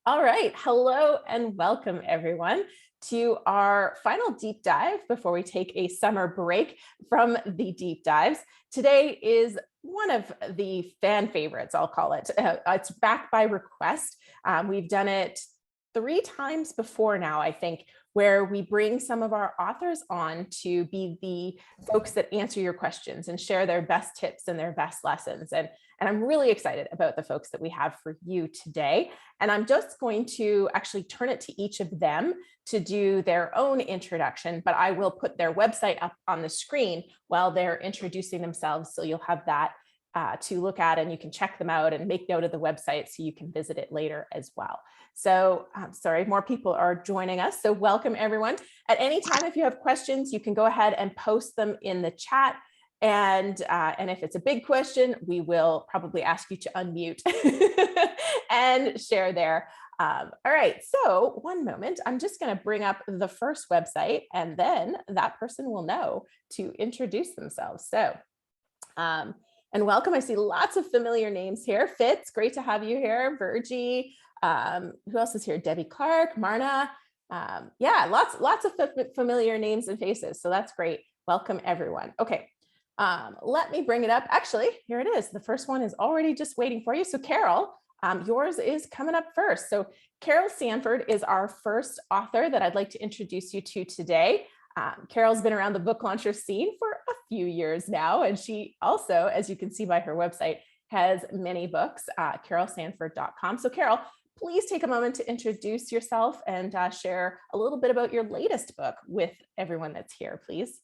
All right. Hello and welcome, everyone, to our final deep dive before we take a summer break from the deep dives. Today is one of the fan favorites, I'll call it. It's back by request. We've done it 3 times before now, I think, where we bring some of our authors on to be the folks that answer your questions and share their best tips and their best lessons. And I'm really excited about the folks that we have for you today. And I'm just going to actually turn it to each of them to do their own introduction, but I will put their website up on the screen while they're introducing themselves. So you'll have that to look at, and you can check them out and make note of the website so you can visit it later as well. So sorry, more people are joining us. So welcome, everyone. At any time, if you have questions, you can go ahead and post them in the chat. And if it's a big question, we will probably ask you to unmute and share there. All right, so one moment, I'm just going to bring up the first website, and then that person will know to introduce themselves. So, and welcome. I see lots of familiar names here. Fitz, great to have you here. Virgie, who else is here? Debbie Clark, Marna. Yeah, lots of familiar names and faces. So that's great. Welcome, everyone. Okay. Let me bring it up. Actually, here it is. The first one is already just waiting for you. So Carol, yours is coming up first. So Carol Sanford is our first author that I'd like to introduce you to today. Carol's been around the book launcher scene for a few years now, and she also, as you can see by her website, has many books, carolsanford.com. So Carol, please take a moment to introduce yourself and share a little bit about your latest book with everyone that's here, please.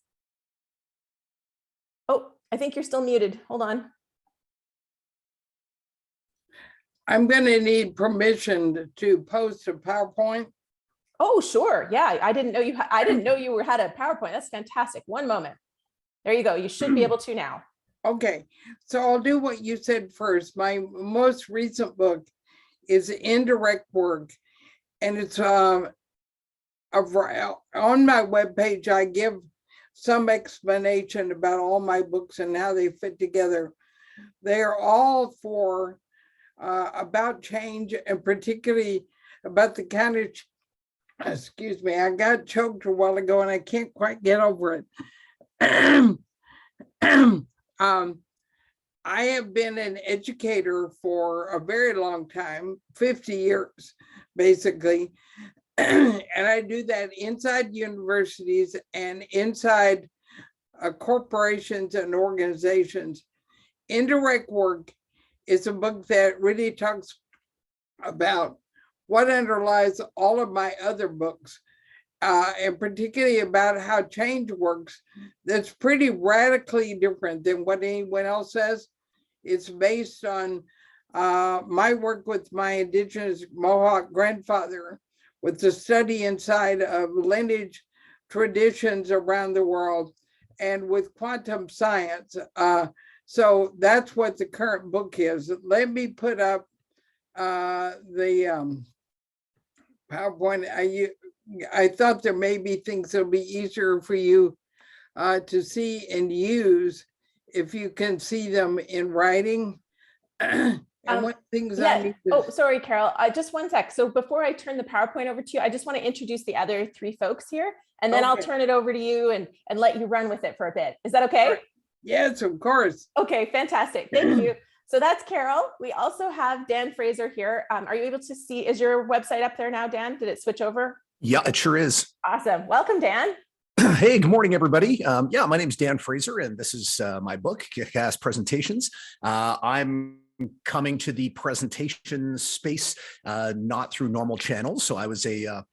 Oh, I think you're still muted. Hold on. I'm going to need permission to post a PowerPoint. Oh, sure. Yeah, I didn't know you had a PowerPoint. That's fantastic. One moment. There you go. You should be able to now. Okay, so I'll do what you said first. My most recent book is Indirect Work, and it's on my webpage. I give some explanation about all my books and how they fit together. They are all for about change, and particularly about the kind of, excuse me, I got choked a while ago and I can't quite get over it. I have been an educator for a very long time, 50 years, basically. And I do that inside universities and inside corporations and organizations. Indirect Work is a book that really talks about what underlies all of my other books, and particularly about how change works. That's pretty radically different than what anyone else says. It's based on my work with my indigenous Mohawk grandfather, with the study inside of lineage traditions around the world, and with quantum science. So that's what the current book is. Let me put up the PowerPoint. I thought there may be things that'll be easier for you to see and use if you can see them in writing. And one things I need to... Oh, sorry, Carol. Just one sec. So before I turn the PowerPoint over to you, I just want to introduce the other 3 folks here, and then I'll turn it over to you and let you run with it for a bit. Is that okay? Right. Yes, of course. Okay, fantastic. Thank you. So that's Carol. We also have Dan Fraser here. Are you able to see, is your website up there now, Dan? Did it switch over? Yeah, it sure is. Awesome. Welcome, Dan. Hey, good morning, everybody. Yeah, my name is Dan Fraser, and this is my book, Kick-Ass Presentations. I'm coming to the presentation space not through normal channels. So I was a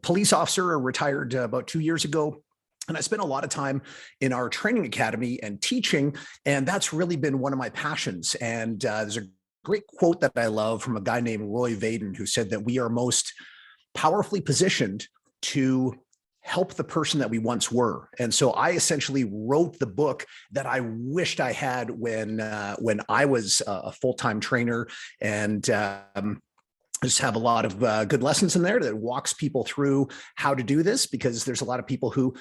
police officer, retired about 2 years ago. And I spent a lot of time in our training academy and teaching, and that's really been one of my passions. And there's a great quote that I love from a guy named Roy Vaden, who said that we are most powerfully positioned to help the person that we once were. And so I essentially wrote the book that I wished I had when I was a full-time trainer, and just have a lot of good lessons in there that walks people through how to do this, because there's a lot of people who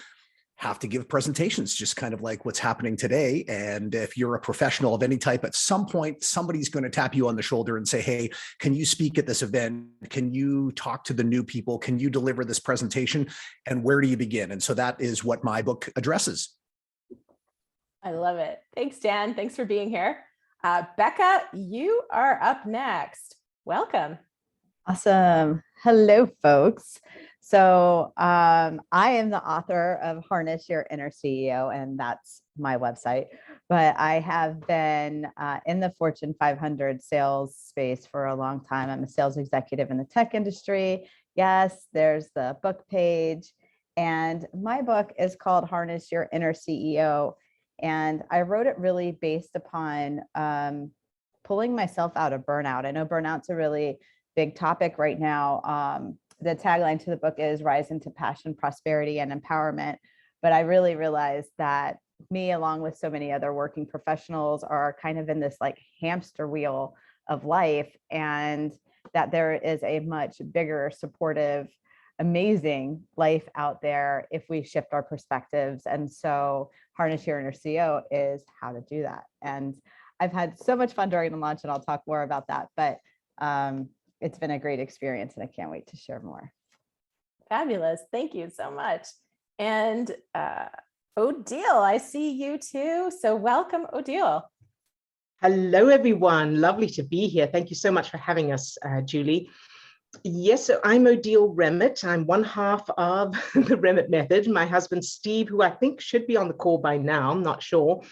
have to give presentations, just kind of like what's happening today. And if you're a professional of any type, at some point, somebody's going to tap you on the shoulder and say, hey, can you speak at this event? Can you talk to the new people? Can you deliver this presentation? And where do you begin? And so that is what my book addresses. I love it. Thanks, Dan. Thanks for being here. Becca, you are up next. Welcome. Awesome. Hello, folks. So I am the author of Harness Your Inner CEO, and that's my website. But I have been in the Fortune 500 sales space for a long time. I'm a sales executive in the tech industry. Yes, there's the book page. And my book is called Harness Your Inner CEO. And I wrote it really based upon pulling myself out of burnout. I know burnout's a really big topic right now. The tagline to the book is Rise into Passion, Prosperity, and Empowerment. But I really realized that me, along with so many other working professionals, are kind of in this like hamster wheel of life, and that there is a much bigger, supportive, amazing life out there if we shift our perspectives. And so Harness Your Inner CEO is how to do that. And I've had so much fun during the launch, and I'll talk more about that. But it's been a great experience, and I can't wait to share more. Fabulous. Thank you so much. And Odille, I see you too. So welcome, Odille. Hello, everyone. Lovely to be here. Thank you so much for having us, Julie. Yes, so I'm Odille Remmert. I'm one half of the Remmert method. My husband, Steve, who I think should be on the call by now, I'm not sure.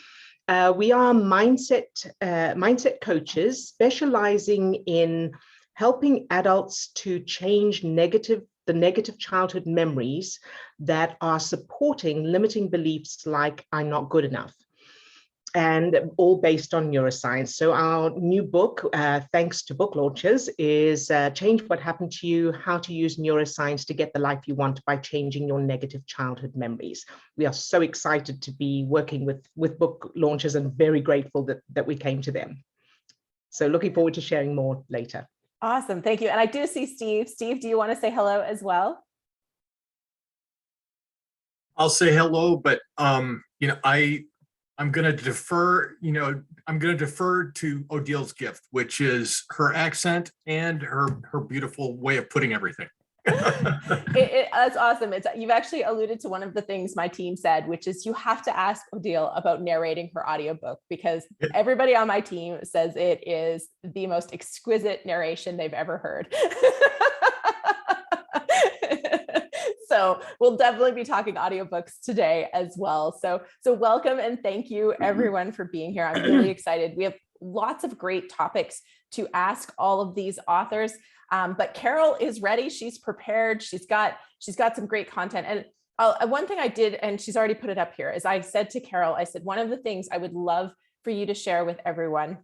We are mindset coaches specializing in helping adults to change the negative childhood memories that are supporting limiting beliefs like I'm not good enough, and all based on neuroscience. So our new book, thanks to book launches, is Change What Happened to You, How to Use Neuroscience to Get the Life You Want by Changing Your Negative Childhood Memories. We are so excited to be working with book launches and very grateful that we came to them. So looking forward to sharing more later. Awesome. Thank you. And I do see Steve. Steve, do you want to say hello as well? I'll say hello, but I'm going to defer, I'm going to defer to Odille's gift, which is her accent and her beautiful way of putting everything. That's awesome. You've actually alluded to one of the things my team said, which is you have to ask Odille about narrating her audiobook, because everybody on my team says it is the most exquisite narration they've ever heard. So we'll definitely be talking audiobooks today as well. So welcome and thank you everyone for being here. I'm really excited. We have lots of great topics to ask all of these authors. But Carol is ready. She's prepared. She's got some great content. And one thing I did, and she's already put it up here, is I said to Carol, I said, one of the things I would love for you to share with everyone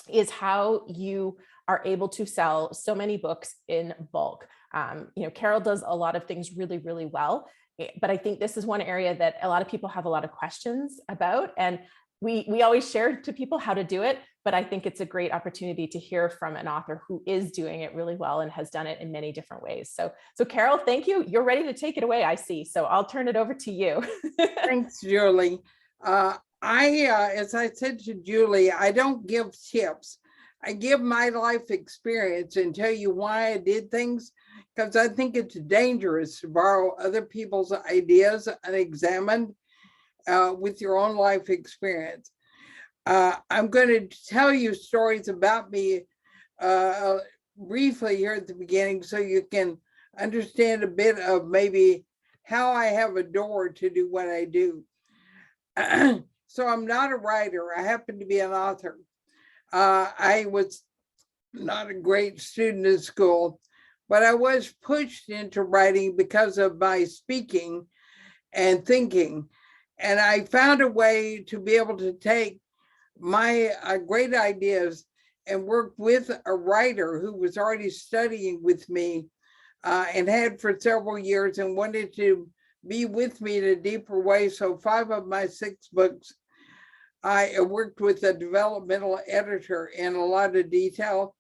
is how you are able to sell so many books in bulk. Carol does a lot of things really, really well, but I think this is one area that a lot of people have a lot of questions about. And we always share to people how to do it, but I think it's a great opportunity to hear from an author who is doing it really well and has done it in many different ways. So Carol, thank you. You're ready to take it away, I see. So I'll turn it over to you. Thanks, Julie. As I said to Julie, I don't give tips. I give my life experience and tell you why I did things, because I think it's dangerous to borrow other people's ideas unexamined with your own life experience. I'm going to tell you stories about me briefly here at the beginning so you can understand a bit of maybe how I have a door to do what I do. So I'm not a writer. I happen to be an author. I was not a great student in school, but I was pushed into writing because of my speaking and thinking. And I found a way to be able to take my great ideas and work with a writer who was already studying with me and had for several years and wanted to be with me in a deeper way. So 5 of my 6 books, I worked with a developmental editor in a lot of detail.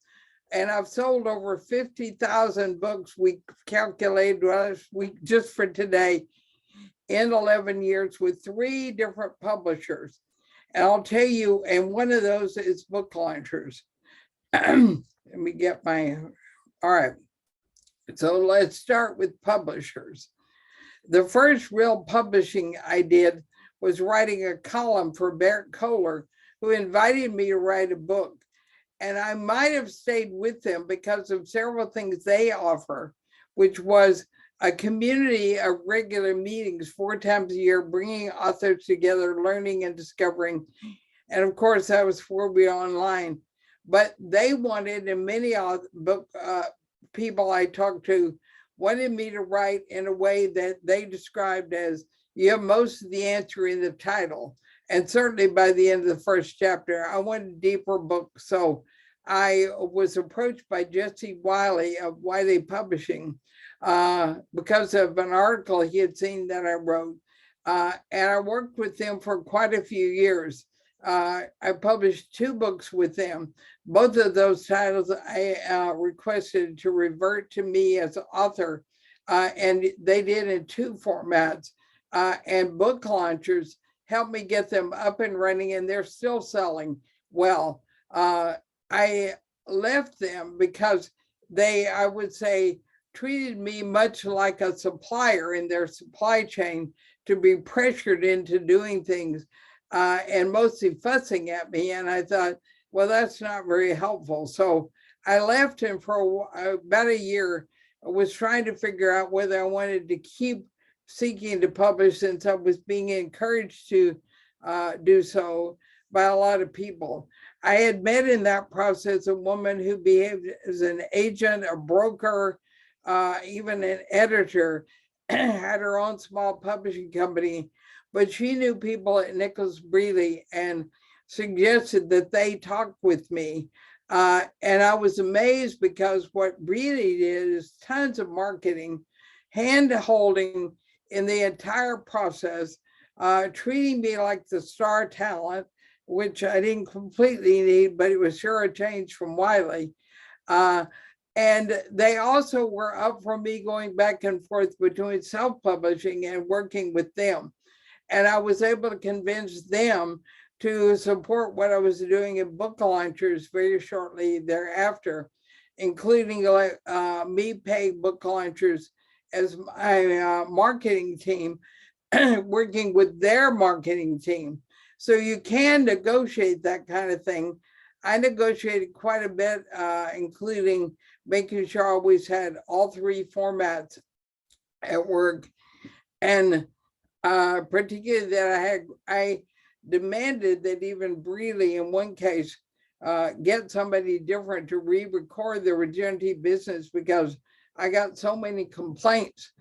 And I've sold over 50,000 books, we calculated last week just for today. in 11 years with 3 different publishers. And I'll tell you, and one of those is Book Launchers. Let me get my, all right. So let's start with publishers. The first real publishing I did was writing a column for Barrett Kohler, who invited me to write a book. And I might have stayed with them because of several things they offer, which was a community of regular meetings 4 times a year, bringing authors together, learning and discovering. And of course, that was for me online. But they wanted, and many book people I talked to wanted me to write in a way that they described as, you have most of the answer in the title. And certainly by the end of the first chapter, I wanted a deeper book. So I was approached by Jesse Wiley of Wiley Publishing because of an article he had seen that I wrote. And I worked with them for quite a few years. I published 2 books with them. Both of those titles I requested to revert to me as author, and they did in 2 formats. And Book Launchers helped me get them up and running, and they're still selling well. I left them because they, I would say, treated me much like a supplier in their supply chain, to be pressured into doing things and mostly fussing at me. And I thought, well, that's not very helpful. So I left him for about a year. I was trying to figure out whether I wanted to keep seeking to publish, since I was being encouraged to do so by a lot of people. I had met in that process a woman who behaved as an agent, a broker, even an editor, had her own small publishing company, but she knew people at Nicholas Brealey and suggested that they talk with me. And I was amazed, because what Brealey did is tons of marketing, hand-holding in the entire process, treating me like the star talent, which I didn't completely need, but it was sure a change from Wiley. And they also were up for me going back and forth between self-publishing and working with them. And I was able to convince them to support what I was doing in Book Launchers very shortly thereafter, including me paying Book Launchers as my marketing team, working with their marketing team. So you can negotiate that kind of thing. I negotiated quite a bit, including making sure I always had all 3 formats at work. And particularly that I demanded that even Brealey, in one case, get somebody different to re-record the regenerative business, because I got so many complaints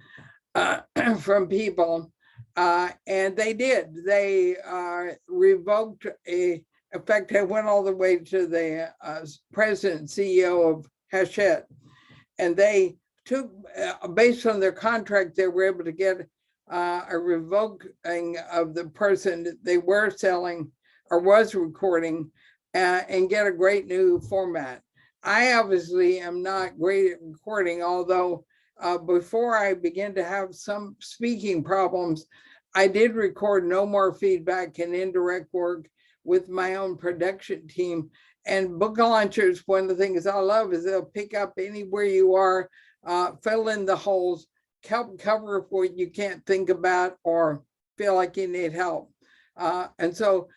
from people. And they did. They revoked in fact, I went all the way to the president, CEO of Hachette, and they took, based on their contract, they were able to get a revoking of the person that they were selling or was recording and get a great new format. I obviously am not great at recording, although before I began to have some speaking problems, I did record No More Feedback and Indirect Work with my own production team. And Book Launchers, one of the things I love is they'll pick up anywhere you are, fill in the holes, help cover what you can't think about or feel like you need help. And so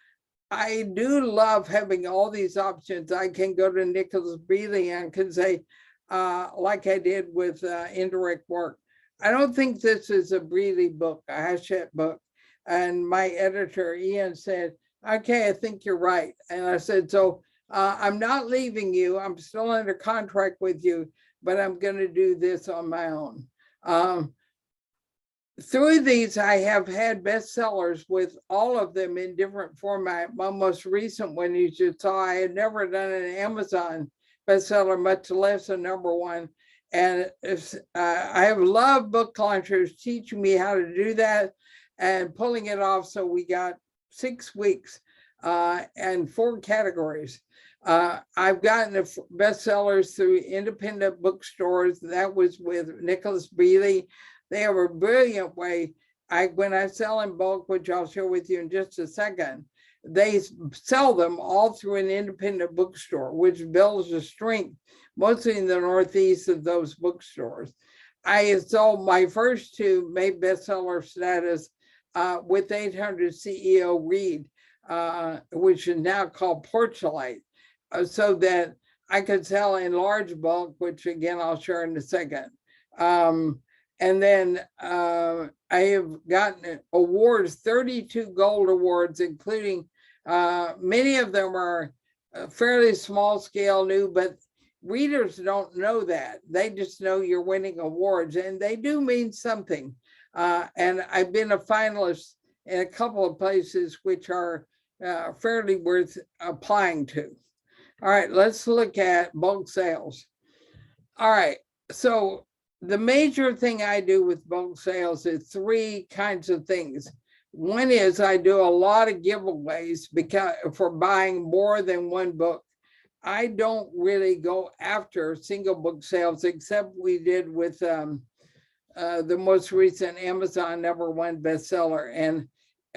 I do love having all these options. I can go to Nicholas Brealey and can say, like I did with Indirect Work, I don't think this is a Brealey book, a Hachette book. And my editor, Ian, said, okay, I think you're right. And I said, so I'm not leaving you. I'm still under contract with you, but I'm going to do this on my own. Through these, I have had bestsellers with all of them in different format. My most recent one, you just saw, I had never done an Amazon bestseller, much less a #1. And I have loved Book Launchers teaching me how to do that and pulling it off. So we got 6 weeks and 4 categories. I've gotten the bestsellers through independent bookstores. That was with Nicholas Brealey. They have a brilliant way when I sell in bulk, which I'll share with you in just a second, they sell them all through an independent bookstore, which builds a strength, mostly in the Northeast, of those bookstores. I sold my first two, made bestseller status with 800 CEO Read, which is now called Porchlight, so that I could sell in large bulk, which again, I'll share in a second. And then I have gotten awards, 32 gold awards, including many of them are fairly small scale new, but readers don't know that. They just know you're winning awards, and they do mean something. And I've been a finalist in a couple of places which are fairly worth applying to. All right, let's look at bulk sales. All right, so the major thing I do with bulk sales is three kinds of things. One is I do a lot of giveaways for buying more than one book. I don't really go after single book sales, except we did with the most recent Amazon #1 bestseller. And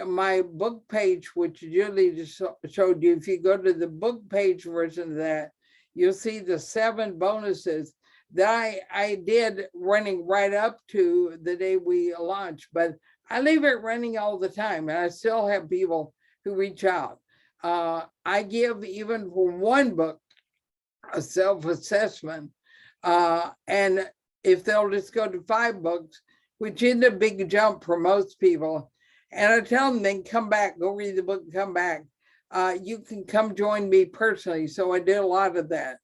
my book page, which Julie just showed you, if you go to the book page version of that, you'll see the 7 bonuses that I did running right up to the day we launched, but I leave it running all the time, and I still have people who reach out. I give, even for one book, a self-assessment, and if they'll just go to 5 books, which isn't a big jump for most people, and I tell them then come back, go read the book, and come back. You can come join me personally. So I did a lot of that.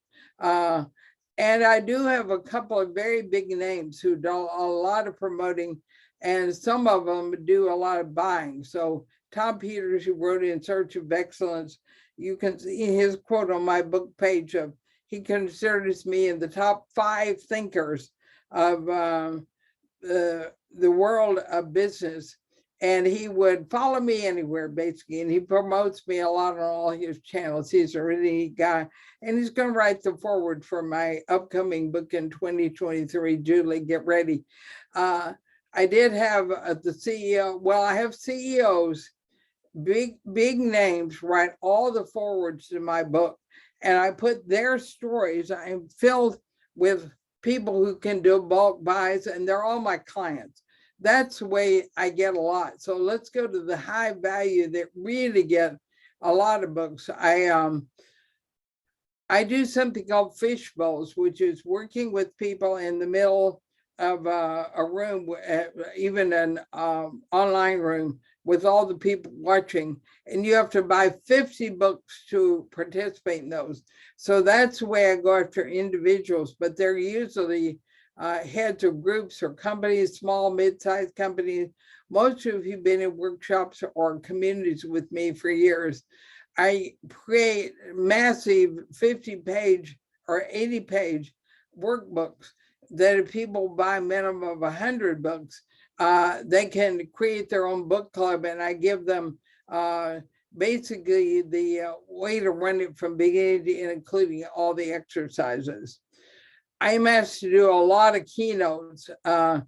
And I do have a couple of very big names who do a lot of promoting, and some of them do a lot of buying. So Tom Peters, who wrote In Search of Excellence, you can see his quote on my book page of, he considers me in the top 5 thinkers of the world of business. And he would follow me anywhere, basically, and he promotes me a lot on all his channels. He's a really neat guy, and he's going to write the foreword for my upcoming book in 2023. Julie, get ready. I did have the CEO, well, I have CEOs, big names, write all the forewords to my book, and I put their stories. I'm filled with people who can do bulk buys, and they're all my clients. That's the way I get a lot. So let's go to the high value that really get a lot of books. I do something called fish bowls, which is working with people in the middle of a room, even an online room, with all the people watching, and you have to buy 50 books to participate in those. So that's the way I go after individuals, but they're usually heads of groups or companies, small, mid-sized companies. Most of you have been in workshops or communities with me for years. I create massive 50-page or 80-page workbooks that if people buy a minimum of 100 books, they can create their own book club, and I give them basically the way to run it from beginning to end, including all the exercises. I'm asked to do a lot of keynotes, and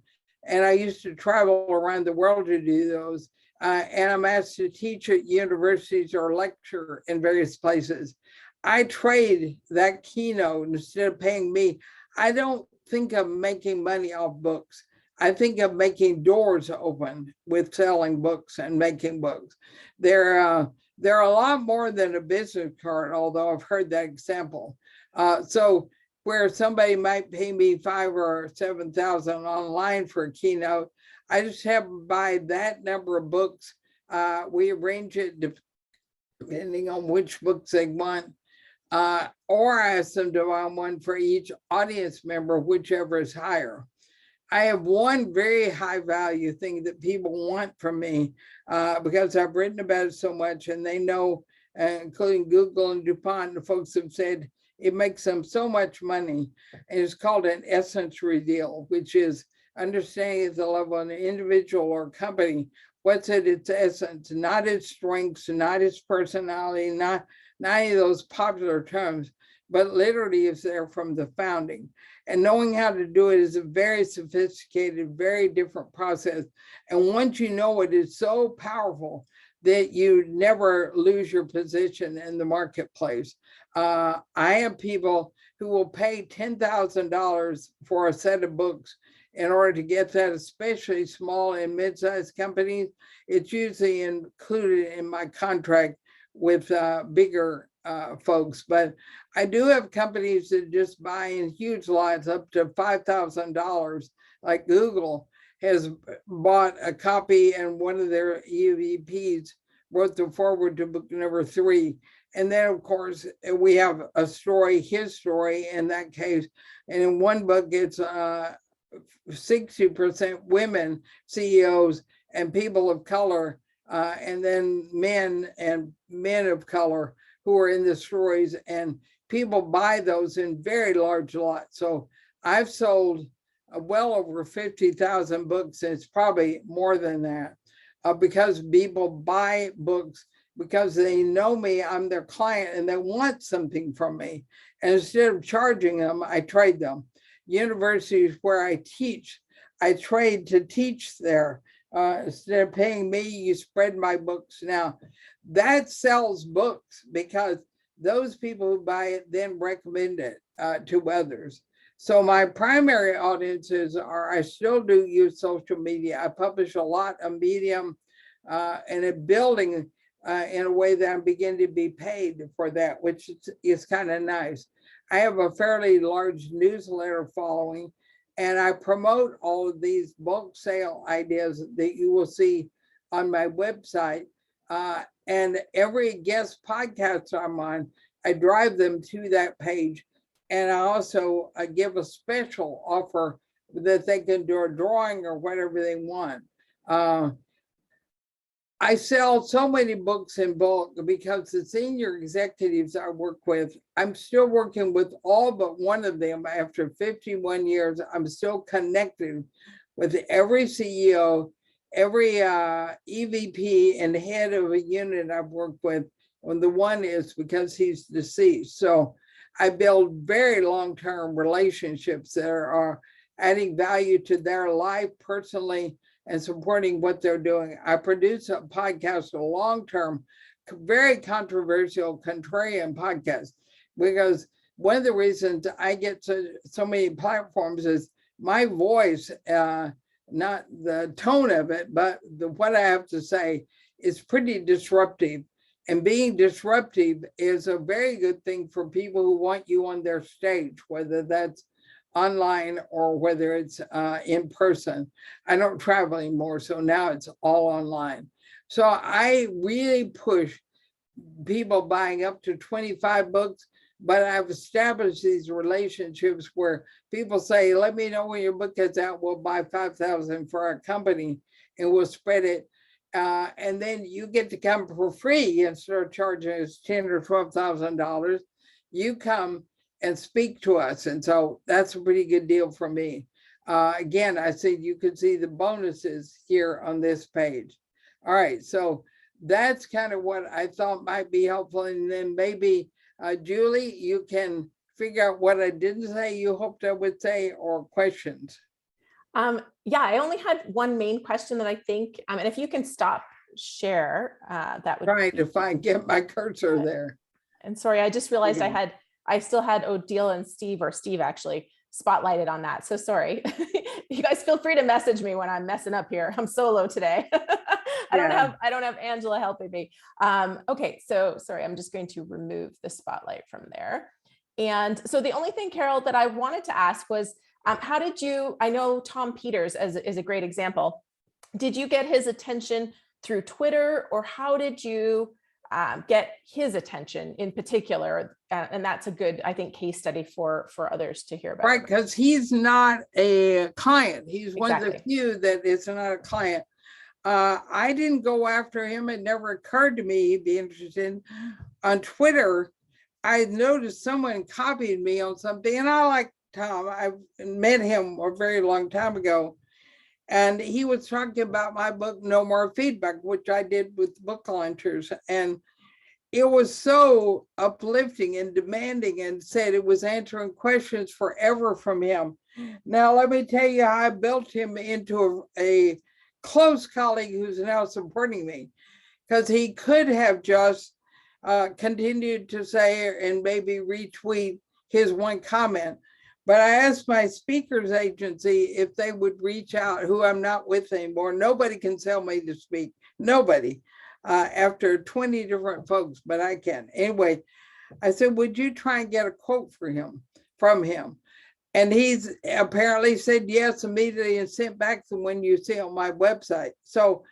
I used to travel around the world to do those. And I'm asked to teach at universities or lecture in various places. I trade that keynote instead of paying me. I don't think of making money off books. I think of making doors open with selling books and making books. They're a lot more than a business card, although I've heard that example. So where somebody might pay me $5,000 or $7,000 online for a keynote, I just have to buy that number of books. We arrange it depending on which books they want, or I ask them to buy one for each audience member, whichever is higher. I have one very high value thing that people want from me because I've written about it so much, and they know, including Google and DuPont, the folks have said, it makes them so much money. And it's called an essence reveal, which is understanding at the level of an individual or company, what's at its essence, not its strengths, not its personality, not any of those popular terms, but literally is there from the founding. And knowing how to do it is a very sophisticated, very different process. And once you know it, it's so powerful that you never lose your position in the marketplace. I have people who will pay $10,000 for a set of books in order to get that, especially small and mid-sized companies. It's usually included in my contract with bigger folks, but I do have companies that just buy in huge lots up to $5,000, like Google has bought a copy and one of their EVPs wrote the foreword to book number 3. And then, of course, we have a story, his story in that case. And in one book, it's 60% women CEOs and people of color, and then men of color who are in the stories. And people buy those in very large lots. So I've sold well over 50,000 books. And it's probably more than that because people buy books because they know me, I'm their client, and they want something from me. And instead of charging them, I trade them. Universities where I teach, I trade to teach there. Instead of paying me, you spread my books. Now, that sells books because those people who buy it then recommend it to others. So my primary audiences are, I still do use social media. I publish a lot on Medium and a building in a way that I'm beginning to be paid for that, which is kind of nice. I have a fairly large newsletter following, and I promote all of these bulk sale ideas that you will see on my website. And every guest podcast I'm on, I drive them to that page. And I also give a special offer that they can do a drawing or whatever they want. I sell so many books in bulk because the senior executives I work with, I'm still working with all but one of them after 51 years. I'm still connected with every CEO, every EVP and head of a unit I've worked with. And the one is because he's deceased. So I build very long-term relationships that are adding value to their life personally and supporting what they're doing. I produce a podcast, a long-term, very controversial, contrarian podcast, because one of the reasons I get so many platforms is my voice, not the tone of it, but what I have to say is pretty disruptive. And being disruptive is a very good thing for people who want you on their stage, whether that's online or whether it's in person. I don't travel anymore, so now it's all online. So I really push people buying up to 25 books, but I've established these relationships where people say, let me know when your book gets out, we'll buy 5,000 for our company and we'll spread it. And then you get to come for free instead of charging us $10,000 or $12,000. You come and speak to us. And so that's a pretty good deal for me. Again, I said you could see the bonuses here on this page. All right, so that's kind of what I thought might be helpful. And then maybe, Julie, you can figure out what I didn't say you hoped I would say, or questions. Yeah, I only had one main question that I think, and if you can stop share, that would Trying to get my cursor there. And sorry, I just realized I still had Odille and Steve, or Steve actually, spotlighted on that. So sorry. You guys feel free to message me when I'm messing up here. I'm solo today. I don't have Angela helping me. Okay, so sorry, I'm just going to remove the spotlight from there. And so the only thing, Carol, that I wanted to ask was, how did you, I know Tom Peters is a great example. Did you get his attention through Twitter, or how did you get his attention in particular? And that's a good, I think, case study for others to hear about. Right, because he's not a client. He's one of the few that is not a client. I didn't go after him. It never occurred to me he'd be interested. On Twitter, I noticed someone copied me on something, and I like Tom. I met him a very long time ago, and he was talking about my book, No More Feedback, which I did with book launchers. And it was so uplifting and demanding, and said it was answering questions forever from him. Now, let me tell you how I built him into a close colleague who's now supporting me, because he could have just continued to say and maybe retweet his one comment. But I asked my speakers agency if they would reach out, who I'm not with anymore. Nobody can tell me to speak. Nobody. After 20 different folks, but I can. Anyway, I said, would you try and get a quote from him? And he's apparently said yes immediately and sent back the one you see on my website. So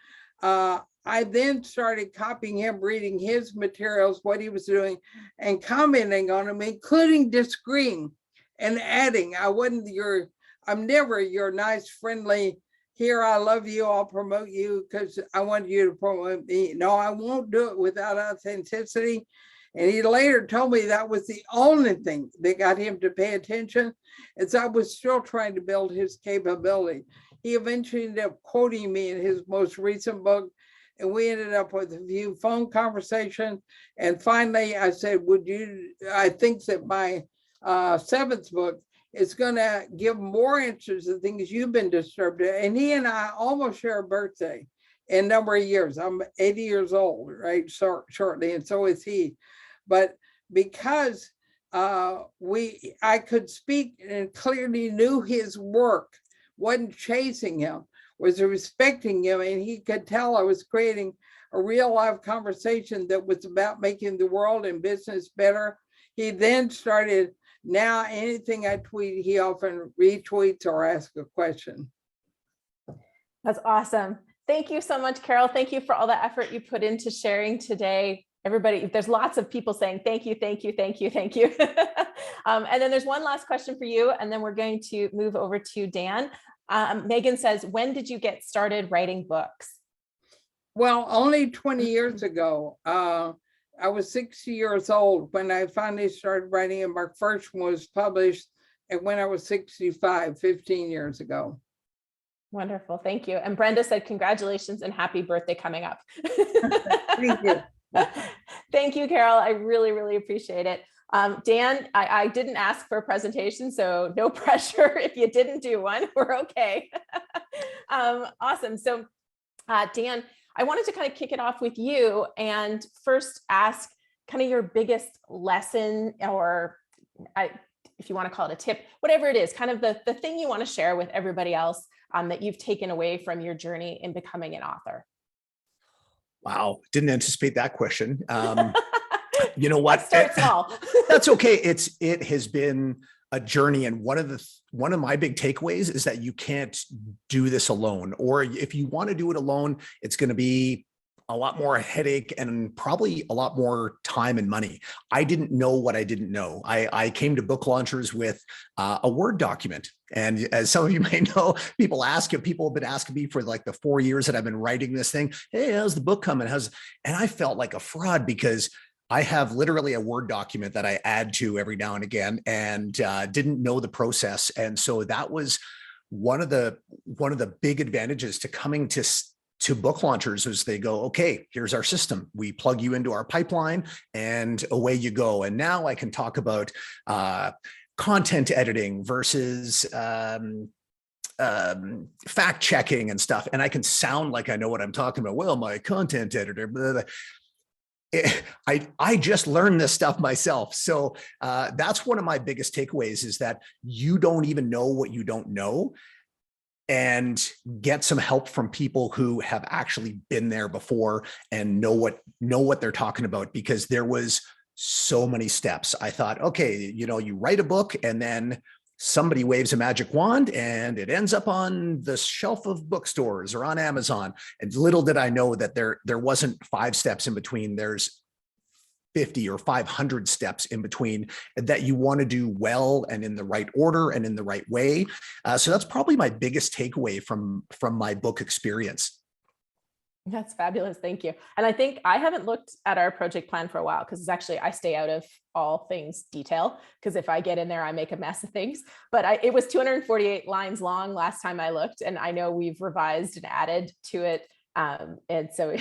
I then started copying him, reading his materials, what he was doing, and commenting on him, including disagreeing and adding. I'm never your nice, friendly, here, I love you, I'll promote you because I want you to promote me. No, I won't do it without authenticity. And he later told me that was the only thing that got him to pay attention, as I was still trying to build his capability. He eventually ended up quoting me in his most recent book, and we ended up with a few phone conversations. And finally, I said, I think that my 7th book is going to give more answers to things you've been disturbed in. And he and I almost share a birthday in a number of years. I'm 80 years old, right? Shortly, and so is he. But because I could speak and clearly knew his work, wasn't chasing him, was respecting him, and he could tell I was creating a real live conversation that was about making the world and business better. He then started, now anything I tweet, he often retweets or asks a question. That's awesome. Thank you so much, Carol. Thank you for all the effort you put into sharing today. Everybody, there's lots of people saying thank you, thank you, thank you, thank you. And then there's one last question for you, and then we're going to move over to Dan. Megan says, when did you get started writing books? Well, only 20 years ago. I was 60 years old when I finally started writing, and my first one was published when I was 65, 15 years ago. Wonderful, thank you. And Brenda said, congratulations and happy birthday coming up. Thank you. Thank you, Carol. I really, really appreciate it. Dan, I didn't ask for a presentation, so no pressure if you didn't do one, we're okay. Awesome. So Dan, I wanted to kind of kick it off with you and first ask kind of your biggest lesson, or if you want to call it a tip, whatever it is, kind of the thing you want to share with everybody else that you've taken away from your journey in becoming an author. Wow, didn't anticipate that question. You know what? Let's start small. That's okay. It has been a journey, and one of my big takeaways is that you can't do this alone, or if you want to do it alone, it's going to be a lot more headache and probably a lot more time and money. I didn't know what I didn't know. I came to book launchers with a Word document. And as some of you may know, people have been asking me for like the 4 years that I've been writing this thing, hey, how's the book coming? And I felt like a fraud because I have literally a Word document that I add to every now and again, and didn't know the process. And so that was one of the big advantages to coming to book launchers, is they go, okay, here's our system. We plug you into our pipeline and away you go. And now I can talk about content editing versus fact checking and stuff. And I can sound like I know what I'm talking about. Well, my content editor, blah, blah. I just learned this stuff myself. So that's one of my biggest takeaways, is that you don't even know what you don't know, and get some help from people who have actually been there before and know what they're talking about, because there was so many steps. I thought, okay, you write a book and then somebody waves a magic wand and it ends up on the shelf of bookstores or on Amazon. And little did I know that there wasn't 5 steps in between. There's 50 or 500 steps in between that you want to do well and in the right order and in the right way. So that's probably my biggest takeaway from my book experience. That's fabulous. Thank you. And I think I haven't looked at our project plan for a while, because actually I stay out of all things detail, because if I get in there, I make a mess of things. But it was 248 lines long last time I looked, and I know we've revised and added to it. And so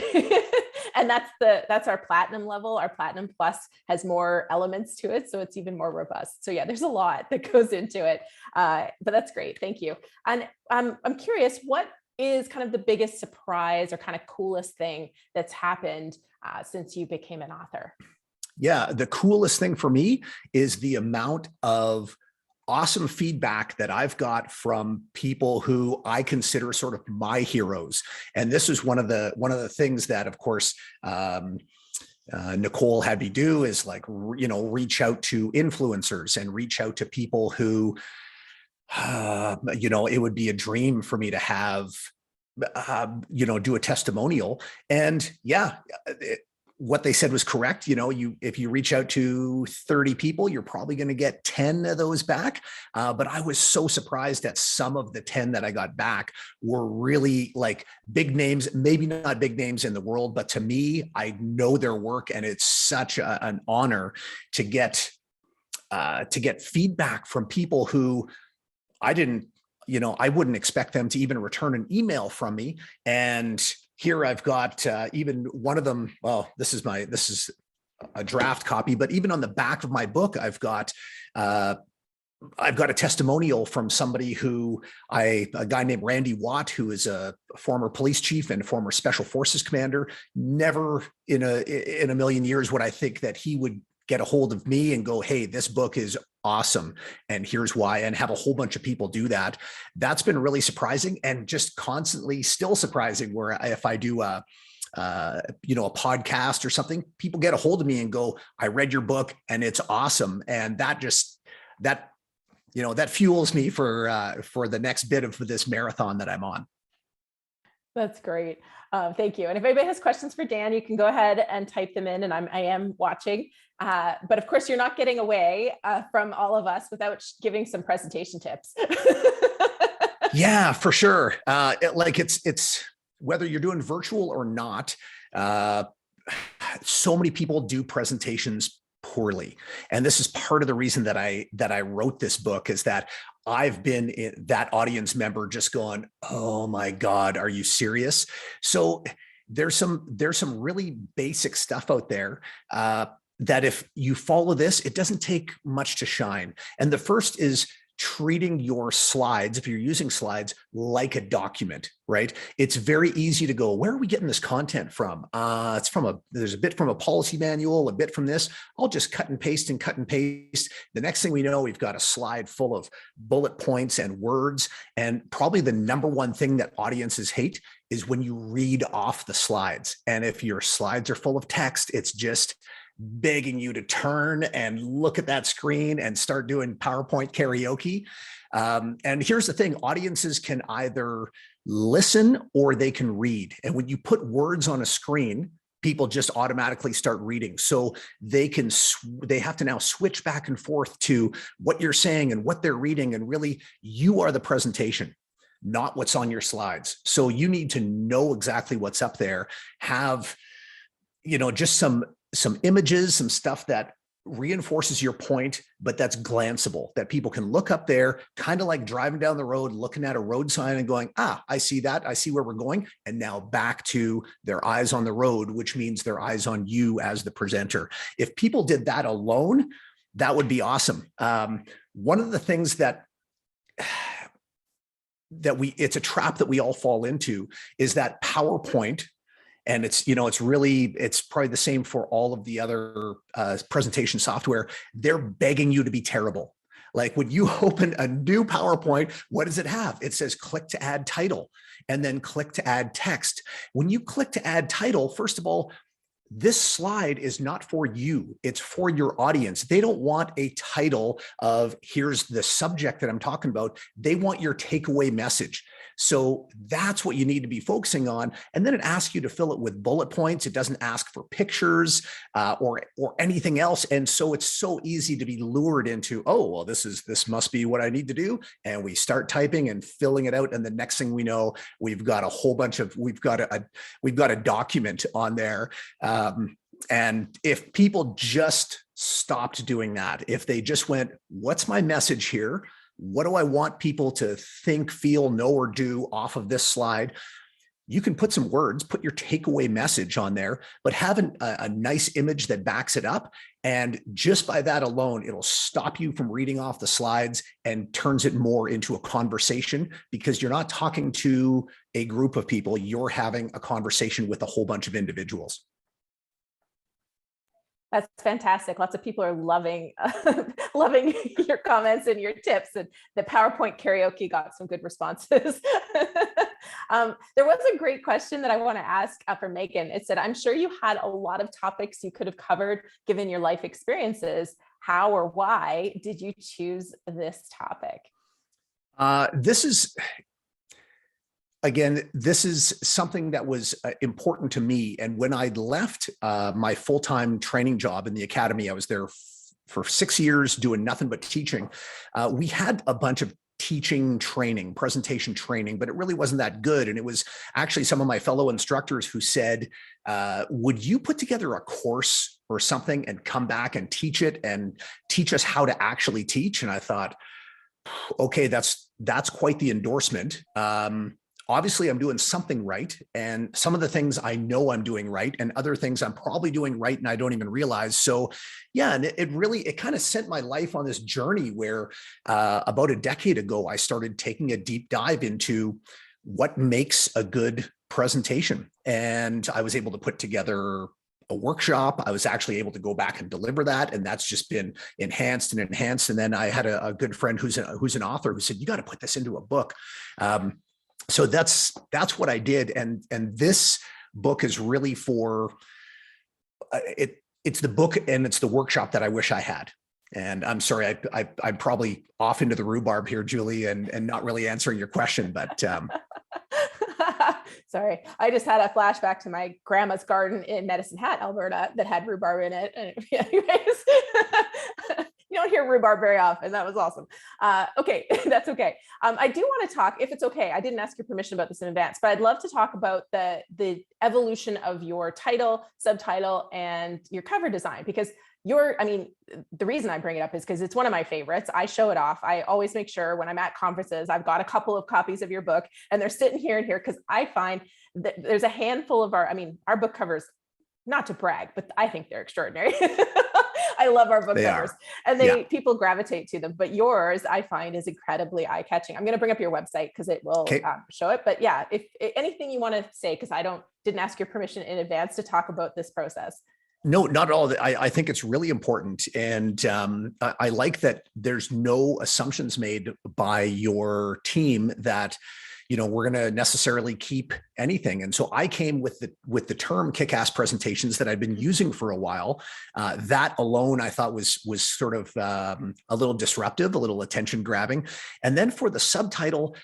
And that's our platinum level. Our platinum plus has more elements to it, so it's even more robust. So yeah, there's a lot that goes into it, but that's great. Thank you. And I'm curious, what is kind of the biggest surprise or kind of coolest thing that's happened since you became an author? Yeah, the coolest thing for me is the amount of awesome feedback that I've got from people who I consider sort of my heroes. And this is one of the things that, of course, Nicole had me do is like, reach out to influencers and reach out to people who, it would be a dream for me to have, do a testimonial. And yeah, what they said was correct. If you reach out to 30 people, you're probably going to get 10 of those back. But I was so surprised that some of the 10 that I got back were really like big names, maybe not big names in the world, but to me, I know their work, and it's such an honor to get feedback from people who I wouldn't expect them to even return an email from me. And here I've got even one of them. Well, this is a draft copy, but even on the back of my book, I've got a testimonial from somebody a guy named Randy Watt, who is a former police chief and former special forces commander. Never in a million years would I think that he would get a hold of me and go, hey, this book is awesome, and here's why, and have a whole bunch of people do that. That's been really surprising, and just constantly still surprising, where if I do a podcast or something, people get a hold of me and go, I read your book and it's awesome. And that fuels me for the next bit of this marathon that I'm on. That's great. Thank you. And if anybody has questions for Dan, you can go ahead and type them in, and I am watching. But of course, you're not getting away from all of us without giving some presentation tips. Yeah, for sure. It's whether you're doing virtual or not, so many people do presentations poorly. And this is part of the reason that I wrote this book, is that I've been that audience member just going, oh my God, are you serious? So there's some really basic stuff out there that if you follow this, it doesn't take much to shine. And the first is treating your slides, if you're using slides, like a document, right? It's very easy to go, where are we getting this content from? There's a bit from a policy manual, a bit from this. I'll just cut and paste. The next thing we know, we've got a slide full of bullet points and words. And probably the number one thing that audiences hate is when you read off the slides. And if your slides are full of text, it's just begging you to turn and look at that screen and start doing PowerPoint karaoke. And here's the thing, audiences can either listen or they can read. And when you put words on a screen, people just automatically start reading. So they have to now switch back and forth to what you're saying and what they're reading. And really, you are the presentation, not what's on your slides. So you need to know exactly what's up there, have, just some images, some stuff that reinforces your point, but that's glanceable, that people can look up there, kind of like driving down the road, looking at a road sign and going, I see that. I see where we're going. And now back to their eyes on the road, which means their eyes on you as the presenter. If people did that alone, that would be awesome. One of the things that it's a trap that we all fall into is that PowerPoint. And it's probably the same for all of the other presentation software. They're begging you to be terrible. Like when you open a new PowerPoint, what does it have? It says click to add title and then click to add text. When you click to add title, first of all, this slide is not for you. It's for your audience. They don't want a title of here's the subject that I'm talking about. They want your takeaway message. So that's what you need to be focusing on. And then it asks you to fill it with bullet points. It doesn't ask for pictures or anything else. And so it's so easy to be lured into, oh, well, this must be what I need to do. And we start typing and filling it out. And the next thing we know, we've got a document on there. And if people just stopped doing that, if they just went, what's my message here? What do I want people to think, feel, know, or do off of this slide? you can put some words, put your takeaway message on there, but have a nice image that backs it up. And just by that alone, it'll stop you from reading off the slides and turns it more into a conversation, because you're not talking to a group of people, you're having a conversation with a whole bunch of individuals. That's fantastic. Lots of people are loving loving your comments and your tips, and the PowerPoint karaoke got some good responses. There was a great question that I want to ask for Megan. It said, I'm sure you had a lot of topics you could have covered given your life experiences. How or why did you choose this topic? Again, this is something that was important to me. And when I left my full-time training job in the academy, I was there for 6 years doing nothing but teaching. We had a bunch of teaching training, presentation training, but it really wasn't that good. And it was actually some of my fellow instructors who said, would you put together a course or something and come back and teach it and teach us how to actually teach? And I thought, okay, that's quite the endorsement. Obviously I'm doing something right. And some of the things I know I'm doing right, and other things I'm probably doing right and I don't even realize. So yeah, and it kind of sent my life on this journey where about a decade ago, I started taking a deep dive into what makes a good presentation. And I was able to put together a workshop. I was actually able to go back and deliver that. And that's just been enhanced and enhanced. And then I had a good friend who's an author who said, you got to put this into a book. So that's what I did. And this book is really for it's the book and it's the workshop that I wish I had. And I'm sorry, I'm probably off into the rhubarb here, Julie, and not really answering your question, but sorry, I just had a flashback to my grandma's garden in Medicine Hat, Alberta, that had rhubarb in it. And anyways, you don't hear rhubarb very often. That was awesome. Okay, that's okay. I do want to talk, if it's okay, I didn't ask your permission about this in advance, but I'd love to talk about the evolution of your title, subtitle, and your cover design, because the reason I bring it up is because it's one of my favorites. I show it off. I always make sure when I'm at conferences, I've got a couple of copies of your book and they're sitting here and here, because I find that there's a handful of our book covers, not to brag, but I think they're extraordinary. I love our book covers and people gravitate to them, but yours I find is incredibly eye-catching. I'm going to bring up your website because it will show it. But yeah, if anything you want to say, because I didn't ask your permission in advance to talk about this process. No, not at all. I think it's really important. And I like that there's no assumptions made by your team that, we're going to necessarily keep anything. And so I came with the term kick-ass presentations that I've been using for a while. That alone, I thought was sort of a little disruptive, a little attention grabbing. And then for the subtitle,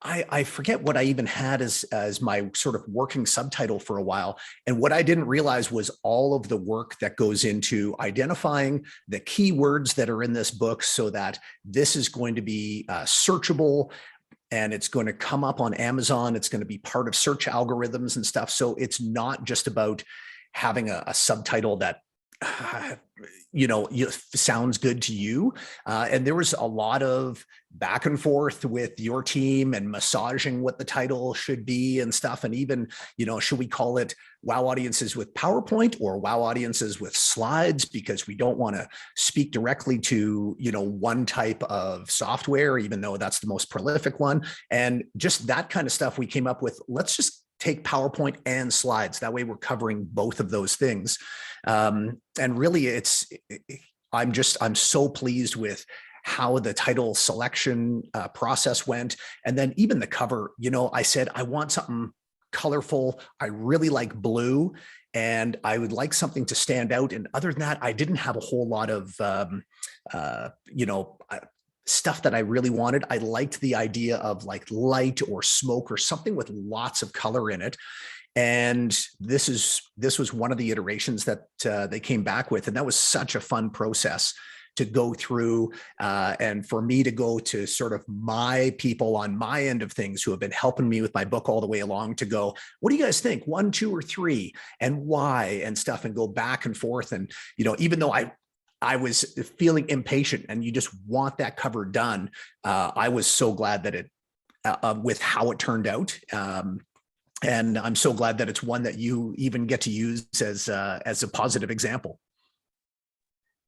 I forget what I even had as my sort of working subtitle for a while. And what I didn't realize was all of the work that goes into identifying the keywords that are in this book so that this is going to be searchable and it's going to come up on Amazon. It's going to be part of search algorithms and stuff. So it's not just about having a subtitle that sounds good to you. And there was a lot of back and forth with your team and massaging what the title should be and stuff. And even, should we call it Wow Audiences with PowerPoint or Wow Audiences with Slides? Because we don't want to speak directly to, one type of software, even though that's the most prolific one. And just that kind of stuff we came up with. Let's just take PowerPoint and slides. That way we're covering both of those things. And really I'm so pleased with how the title selection process went. And then even the cover, I said, I want something colorful. I really like blue and I would like something to stand out. And other than that, I didn't have a whole lot of, stuff that I really wanted. I liked the idea of like light or smoke or something with lots of color in it. And this was one of the iterations that they came back with. And that was such a fun process to go through and for me to go to sort of my people on my end of things who have been helping me with my book all the way along to go, what do you guys think? 1, 2, or 3 and why and stuff, and go back and forth. And, even though I was feeling impatient and you just want that cover done, I was so glad that with how it turned out. And I'm so glad that it's one that you even get to use as a positive example.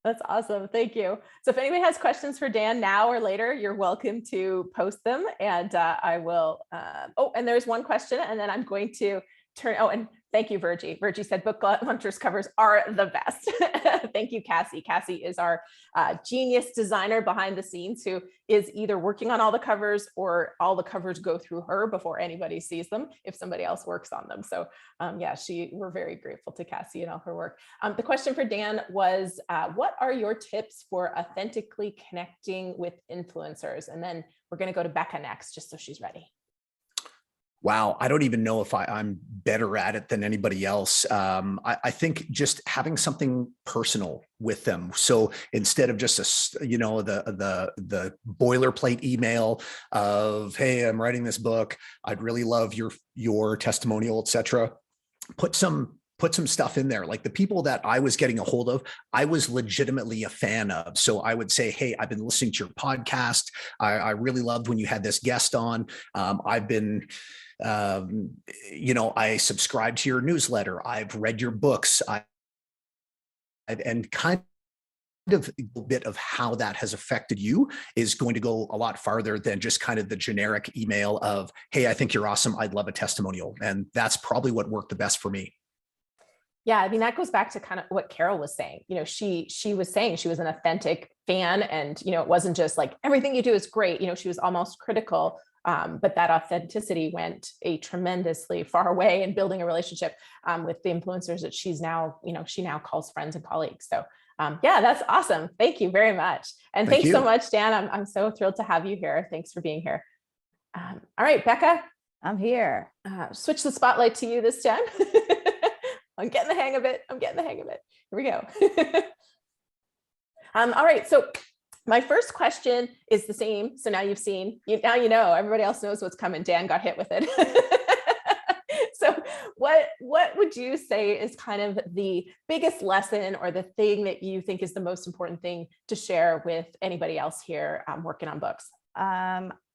That's awesome. Thank you. So if anybody has questions for Dan now or later, you're welcome to post them, and I will. Oh, and there's one question, and then I'm going to turn. Oh, and thank you, Virgie. Virgie said book launchers covers are the best. Thank you, Cassie. Cassie is our genius designer behind the scenes, who is either working on all the covers or all the covers go through her before anybody sees them if somebody else works on them. So yeah, we're very grateful to Cassie and all her work. The question for Dan was, what are your tips for authentically connecting with influencers? And then we're going to go to Becca next, just so she's ready. Wow, I don't even know if I'm better at it than anybody else. I think just having something personal with them. So instead of just the boilerplate email of, hey, I'm writing this book, I'd really love your testimonial, etc. Put some stuff in there. Like the people that I was getting a hold of, I was legitimately a fan of. So I would say, hey, I've been listening to your podcast. I really loved when you had this guest on. I've been, I subscribe to your newsletter. I've read your books. And kind of a bit of how that has affected you is going to go a lot farther than just kind of the generic email of, hey, I think you're awesome. I'd love a testimonial. And that's probably what worked the best for me. Yeah, I mean, that goes back to kind of what Carol was saying. She was saying she was an authentic fan, and, it wasn't just like everything you do is great. She was almost critical, but that authenticity went a tremendously far way in building a relationship with the influencers that she's now, she now calls friends and colleagues. So yeah, that's awesome. Thank you very much. And thanks so much, Dan. I'm so thrilled to have you here. Thanks for being here. All right, Becca. I'm here. Switch the spotlight to you this time. I'm getting the hang of it. Here we go. All right. So my first question is the same. So now now everybody else knows what's coming. Dan got hit with it. So what would you say is kind of the biggest lesson or the thing that you think is the most important thing to share with anybody else here working on books?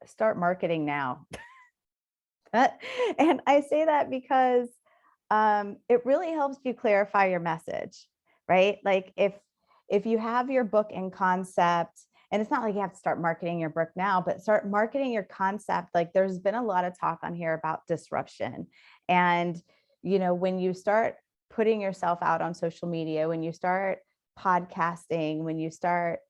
Start marketing now. And I say that because it really helps you clarify your message, right? Like if you have your book in concept, and it's not like you have to start marketing your book now, but start marketing your concept. Like there's been a lot of talk on here about disruption. And, when you start putting yourself out on social media, when you start podcasting, when you start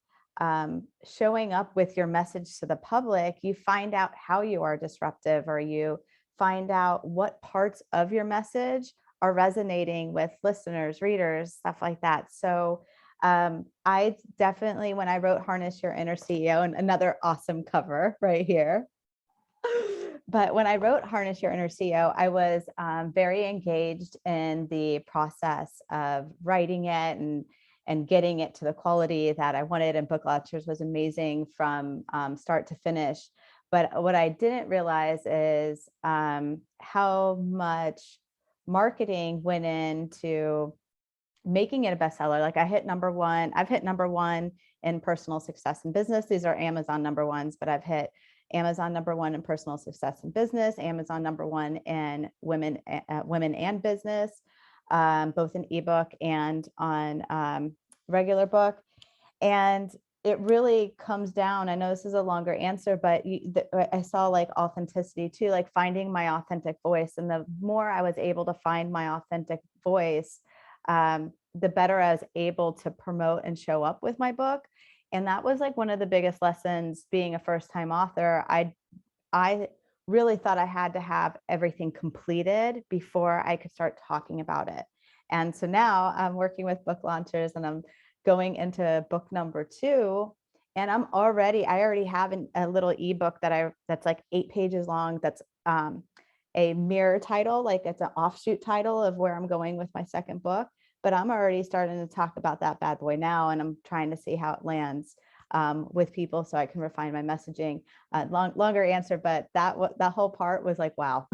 showing up with your message to the public, you find out how you are disruptive, or you find out what parts of your message are resonating with listeners, readers, stuff like that. So I definitely, when I wrote Harness Your Inner CEO, and another awesome cover right here, but when I wrote Harness Your Inner CEO, I was very engaged in the process of writing it and getting it to the quality that I wanted. And Book Launchers was amazing from start to finish. But what I didn't realize is how much marketing went into making it a bestseller. Like I've hit number one in personal success and business. These are Amazon number ones, but I've hit Amazon number one in personal success and business, Amazon number one in women and business, both in ebook and on regular book. And it really comes down, I know this is a longer answer, but I saw like authenticity too, like finding my authentic voice. And the more I was able to find my authentic voice, the better I was able to promote and show up with my book. And that was like one of the biggest lessons being a first-time author. I really thought I had to have everything completed before I could start talking about it. And so now I'm working with book launchers, and I'm going into book number 2, and I already have a little ebook that's like 8 pages long. That's a mirror title, like it's an offshoot title of where I'm going with my second book. But I'm already starting to talk about that bad boy now, and I'm trying to see how it lands with people so I can refine my messaging. Longer answer, but that whole part was like, wow.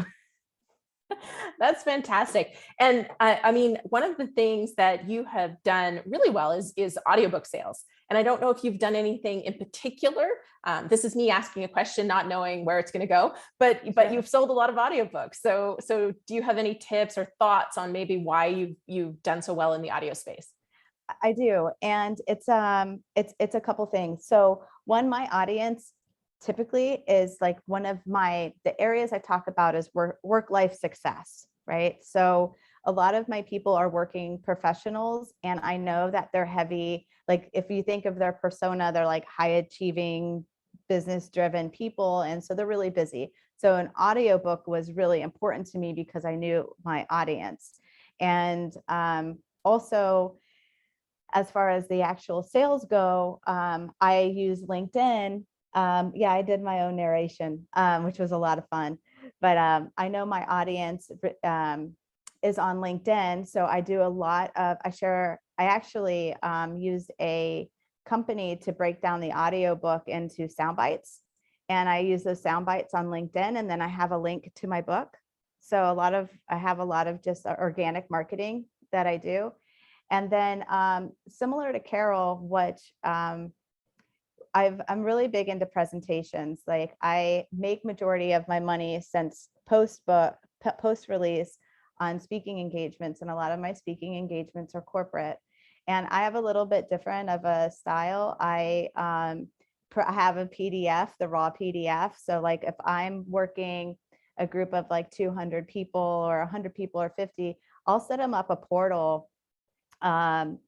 That's fantastic. And I mean, one of the things that you have done really well is audiobook sales. And I don't know if you've done anything in particular. This is me asking a question, not knowing where it's going to go, but you've sold a lot of audiobooks. So do you have any tips or thoughts on maybe why you've done so well in the audio space? I do. And it's a couple things. So one, my audience typically is like the areas I talk about is work-life success, right? So a lot of my people are working professionals, and I know that they're heavy. Like if you think of their persona, they're like high achieving, business driven people. And so they're really busy. So an audiobook was really important to me because I knew my audience. And also, as far as the actual sales go, I use LinkedIn. I did my own narration, which was a lot of fun. But I know my audience is on LinkedIn. So I do a lot of, I actually use a company to break down the audiobook into sound bites. And I use those sound bites on LinkedIn, and then I have a link to my book. So I have a lot of just organic marketing that I do. And then similar to Carol, which I'm really big into presentations. Like I make majority of my money since post release on speaking engagements, and a lot of my speaking engagements are corporate. And I have a little bit different of a style. I have a PDF, the raw PDF. So like if I'm working a group of like 200 people or 100 people or 50, I'll set them up a portal 30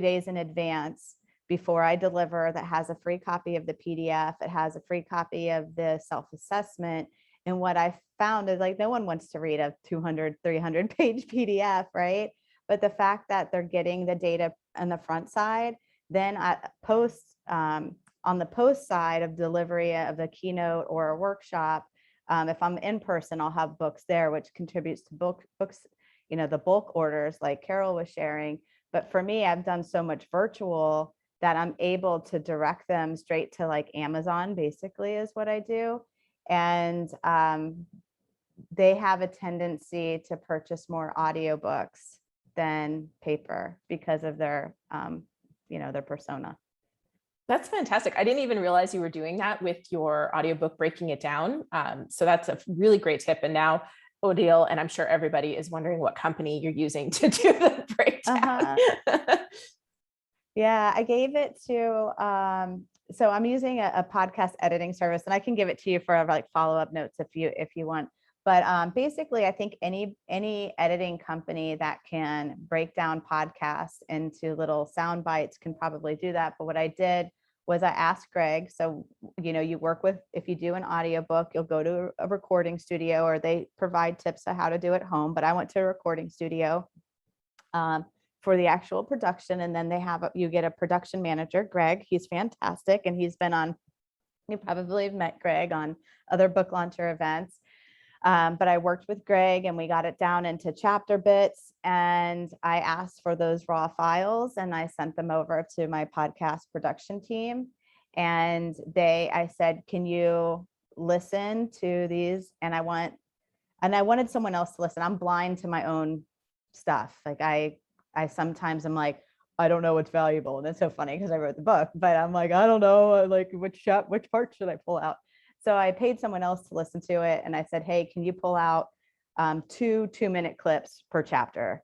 days in advance before I deliver that has a free copy of the PDF. It has a free copy of the self-assessment. And what I found is like, no one wants to read a 200, 300 page PDF, right? But the fact that they're getting the data on the front side, then I post on the post side of delivery of the keynote or a workshop. If I'm in person, I'll have books there, which contributes to books, the bulk orders like Carol was sharing. But for me, I've done so much virtual that I'm able to direct them straight to like Amazon, basically is what I do. And they have a tendency to purchase more audiobooks than paper because of their, their persona. That's fantastic. I didn't even realize you were doing that with your audiobook, breaking it down. So that's a really great tip. And now Odille, and I'm sure everybody is wondering what company you're using to do the breakdown. Yeah, I gave it to, so I'm using a podcast editing service, and I can give it to you for like follow-up notes if you want. But basically, I think any editing company that can break down podcasts into little sound bites can probably do that. But what I did was I asked Greg, so, you work with, if you do an audiobook, you'll go to a recording studio, or they provide tips on how to do it at home. But I went to a recording studio for the actual production. And then you get a production manager, Greg. He's fantastic. And he's been on, you probably have met Greg on other book launcher events. But I worked with Greg, and we got it down into chapter bits, and I asked for those raw files, and I sent them over to my podcast production team. And I said, can you listen to these? And I wanted someone else to listen. I'm blind to my own stuff. Like I sometimes I'm like, I don't know what's valuable. And it's so funny because I wrote the book, but I'm like, I don't know, like which part should I pull out? So I paid someone else to listen to it. And I said, hey, can you pull out 2 2-minute clips per chapter?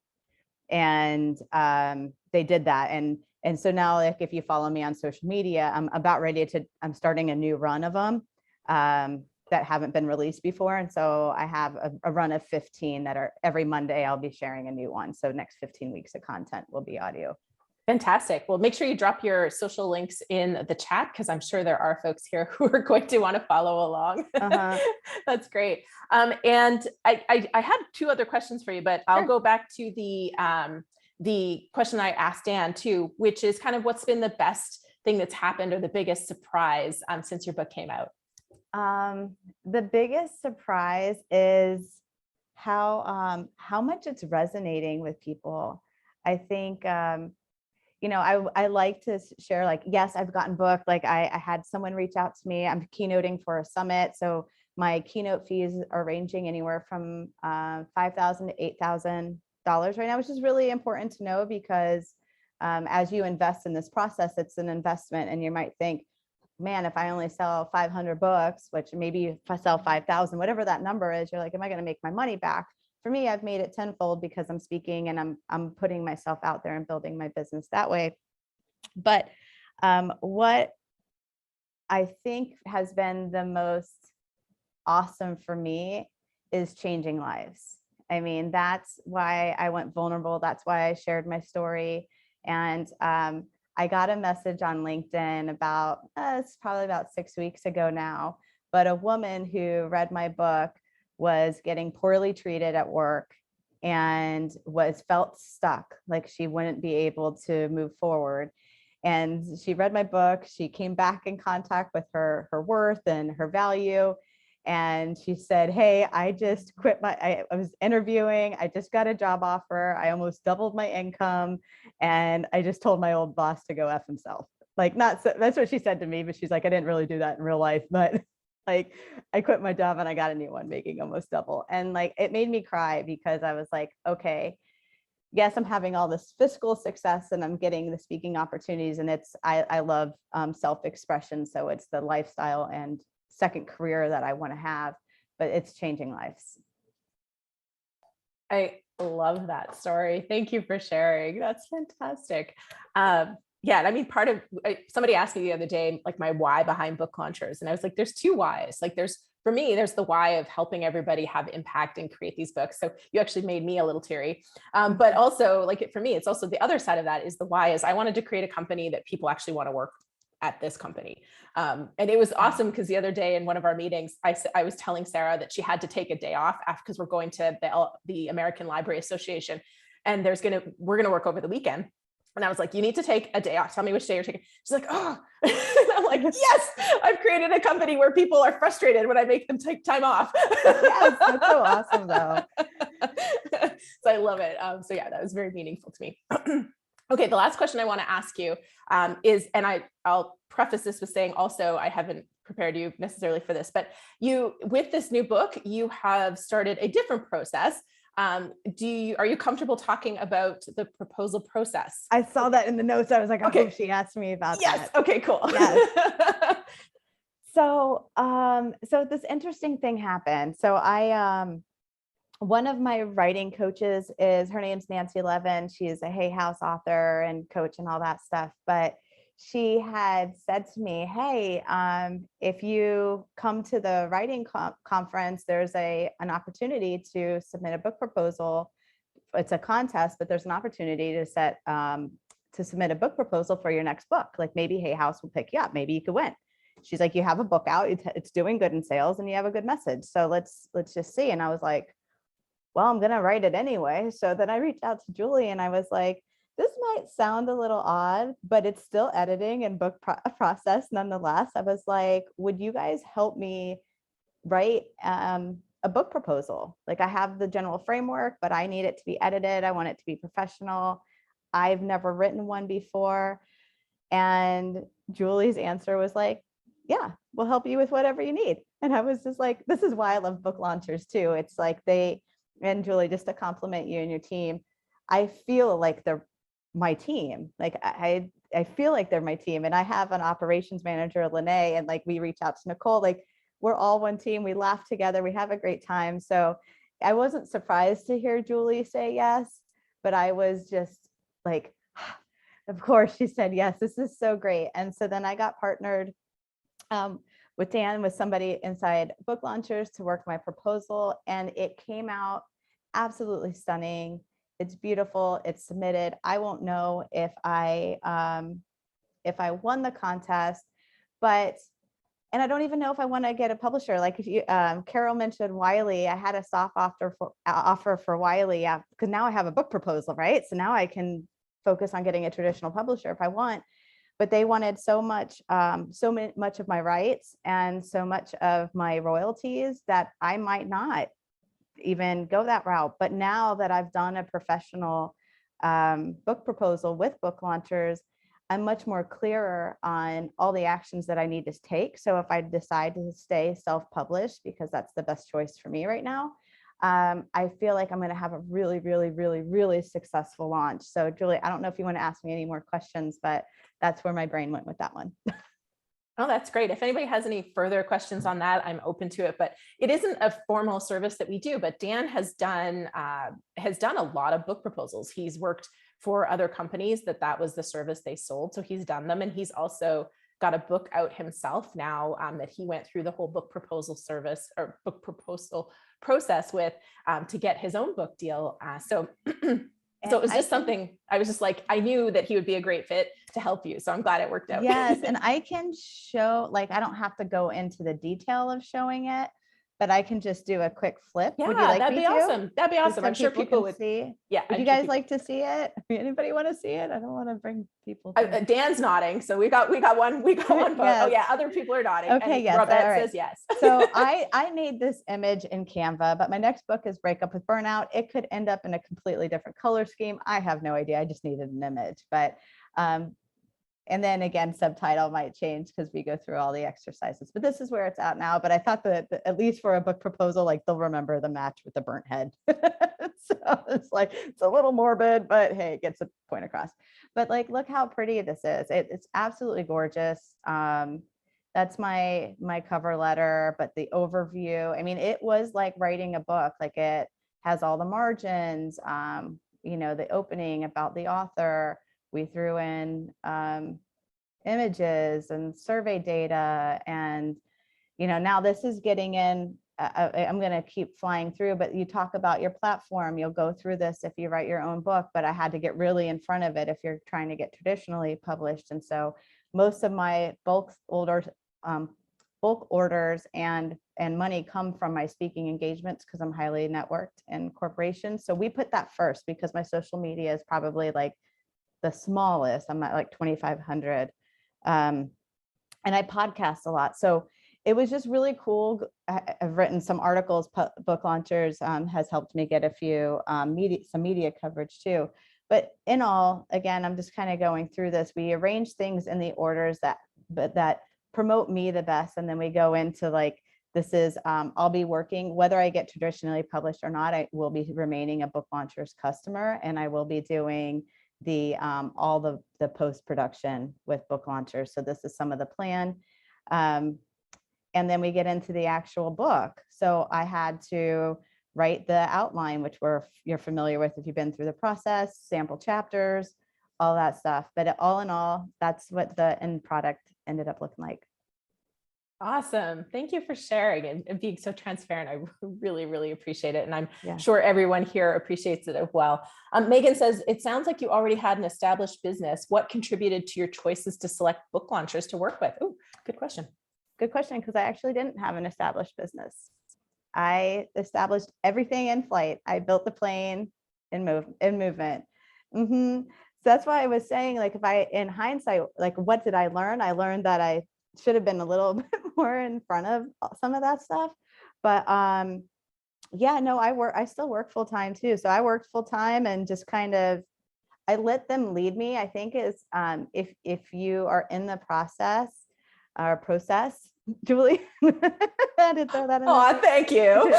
And they did that. And so now, like, if you follow me on social media, I'm starting a new run of them that haven't been released before. And so I have a run of 15 that are every Monday, I'll be sharing a new one. So next 15 weeks of content will be audio. Fantastic. Well, make sure you drop your social links in the chat, because I'm sure there are folks here who are going to want to follow along. That's great. And I had 2 other questions for you, but I'll go back to the question I asked Dan too, which is kind of what's been the best thing that's happened or the biggest surprise since your book came out? The biggest surprise is how much it's resonating with people. I think, I like to share, like, yes, I've gotten booked. Like I had someone reach out to me. I'm keynoting for a summit. So my keynote fees are ranging anywhere from $5,000 to $8,000 right now, which is really important to know, because as you invest in this process, it's an investment, and you might think, man, if I only sell 500 books, which maybe if I sell 5,000, whatever that number is, you're like, am I going to make my money back? For me, I've made it tenfold because I'm speaking and I'm putting myself out there and building my business that way. But what I think has been the most awesome for me is changing lives. I mean, that's why I went vulnerable. That's why I shared my story. And I got a message on LinkedIn about, it's probably about 6 weeks ago now, but a woman who read my book was getting poorly treated at work and felt stuck, like she wouldn't be able to move forward. And she read my book. She came back in contact with her worth and her value. And she said, hey, I just quit I was interviewing. I just got a job offer. I almost doubled my income. And I just told my old boss to go F himself. Like, not so, that's what she said to me, but she's like, I didn't really do that in real life, but like, I quit my job and I got a new one making almost double. And like, it made me cry because I was like, okay, yes, I'm having all this fiscal success and I'm getting the speaking opportunities, and I love self-expression. So it's the lifestyle and second career that I want to have, but it's changing lives. I love that story. Thank you for sharing. That's fantastic. Yeah, and I mean, somebody asked me the other day, like my why behind book launchers. And I was like, there's two whys. Like for me, there's the why of helping everybody have impact and create these books. So you actually made me a little teary. But also, like, for me, it's also the other side of that is the why is I wanted to create a company that people actually want to work at this company. And it was awesome because the other day in one of our meetings, I was telling Sarah that she had to take a day off because we're going to the American Library Association, and we're going to work over the weekend. And I was like, you need to take a day off. Tell me which day you're taking. She's like, oh, and I'm like, yes, I've created a company where people are frustrated when I make them take time off. Yes, that's so awesome though. So I love it. So yeah, that was very meaningful to me. Okay, the last question I want to ask you is, and I'll preface this with saying also, I haven't prepared you necessarily for this, but with this new book, you have started a different process. Are you comfortable talking about the proposal process? I saw that in the notes. I was like, I hope she asked me about that. Okay, cool. Yes. So this interesting thing happened. So one of my writing coaches her name's Nancy Levin. She's a Hay House author and coach and all that stuff. But she had said to me, hey, if you come to the writing conference, there's an opportunity to submit a book proposal. It's a contest, but there's an opportunity to submit a book proposal for your next book. Like maybe Hay House will pick you up. Maybe you could win. She's like, you have a book out, it's doing good in sales and you have a good message. So let's just see. And I was like, well, I'm going to write it anyway. So then I reached out to Julie and I was like, this might sound a little odd, but it's still editing and book process nonetheless. I was like, would you guys help me write a book proposal? Like I have the general framework, but I need it to be edited. I want it to be professional. I've never written one before. And Julie's answer was like, yeah, we'll help you with whatever you need. And I was just like, this is why I love book launchers too. It's like and Julie, just to compliment you and your team, I feel like they're my team. Like I feel like they're my team. And I have an operations manager, Lene, and like we reach out to Nicole, like we're all one team. We laugh together. We have a great time. So I wasn't surprised to hear Julie say yes, but I was just like, of course she said yes, this is so great. And so then I got partnered with Dan, with somebody inside Book Launchers to work my proposal. And it came out absolutely stunning. It's beautiful. It's submitted. I won't know if I won the contest, and I don't even know if I want to get a publisher. Like if you, Carol mentioned Wiley, I had a soft offer for Wiley because now I have a book proposal, right? So now I can focus on getting a traditional publisher if I want. But they wanted so much of my rights and so much of my royalties that I might not even go that route. But now that I've done a professional book proposal with Book Launchers, I'm much more clearer on all the actions that I need to take. So if I decide to stay self-published, because that's the best choice for me right now, I feel like I'm going to have a really, really, really, really successful launch. So Julie, I don't know if you want to ask me any more questions, but that's where my brain went with that one. Oh, that's great. If anybody has any further questions on that, I'm open to it, but it isn't a formal service that we do, but Dan has done a lot of book proposals. He's worked for other companies that was the service they sold. So he's done them. And he's also got a book out himself now that he went through the whole book proposal service or book proposal process with to get his own book deal. So it was just something I was just like, I knew that he would be a great fit to help you. So I'm glad it worked out. Yes. And I can show, like, I don't have to go into the detail of showing it, but I can just do a quick flip. Yeah, Would you like that'd me be to? awesome. That'd be Just awesome. so I'm sure people would. see. Yeah. Would you guys like to see it? Anybody want to see it? I don't want to bring people. Dan's nodding. So we got one vote. Yes. Oh yeah. Other people are nodding. Okay. And Yes. Robert says yes. So I made this image in Canva, but my next book is Break Up with Burnout. It could end up in a completely different color scheme. I have no idea. I just needed an image, but and then again, subtitle might change because we go through all the exercises, but this is where it's at now. But I thought that at least for a book proposal, like they'll remember the match with the burnt head. So it's like, it's a little morbid, but hey, it gets a point across. But like, look how pretty this is. It's absolutely gorgeous. That's my cover letter, but the overview, I mean, it was like writing a book. Like it has all the margins, the opening about the author. We threw in images and survey data, and now this is getting in. I'm going to keep flying through, but you talk about your platform. You'll go through this if you write your own book, but I had to get really in front of it if you're trying to get traditionally published. And so most of my bulk orders and money come from my speaking engagements because I'm highly networked in corporations. So we put that first because my social media is probably like the smallest. I'm at like 2,500. And I podcast a lot. So it was just really cool. I've written some articles. Book Launchers has helped me get a few some media coverage too. But in all, again, I'm just kind of going through this. We arrange things in the orders that promote me the best. And then we go into like, this is, I'll be working, whether I get traditionally published or not, I will be remaining a Book Launchers customer, and I will be doing the all the post-production with Book Launchers. So this is some of the plan. And then we get into the actual book. So I had to write the outline, which you're familiar with if you've been through the process, sample chapters, all that stuff. But all in all, that's what the end product ended up looking like. Awesome. Thank you for sharing and being so transparent. I really, really appreciate it. And I'm sure everyone here appreciates it as well. Megan says, it sounds like you already had an established business. What contributed to your choices to select Book Launchers to work with? Oh, good question. Good question, because I actually didn't have an established business. I established everything in flight. I built the plane in movement. So that's why I was saying, like, in hindsight, like, what did I learn? I learned that I should have been a little bit more in front of some of that stuff. But I still work full time too. So I worked full time and just kind of, I let them lead me. I think is if you are in the process, Julie, I had to throw that in. Oh, thank you.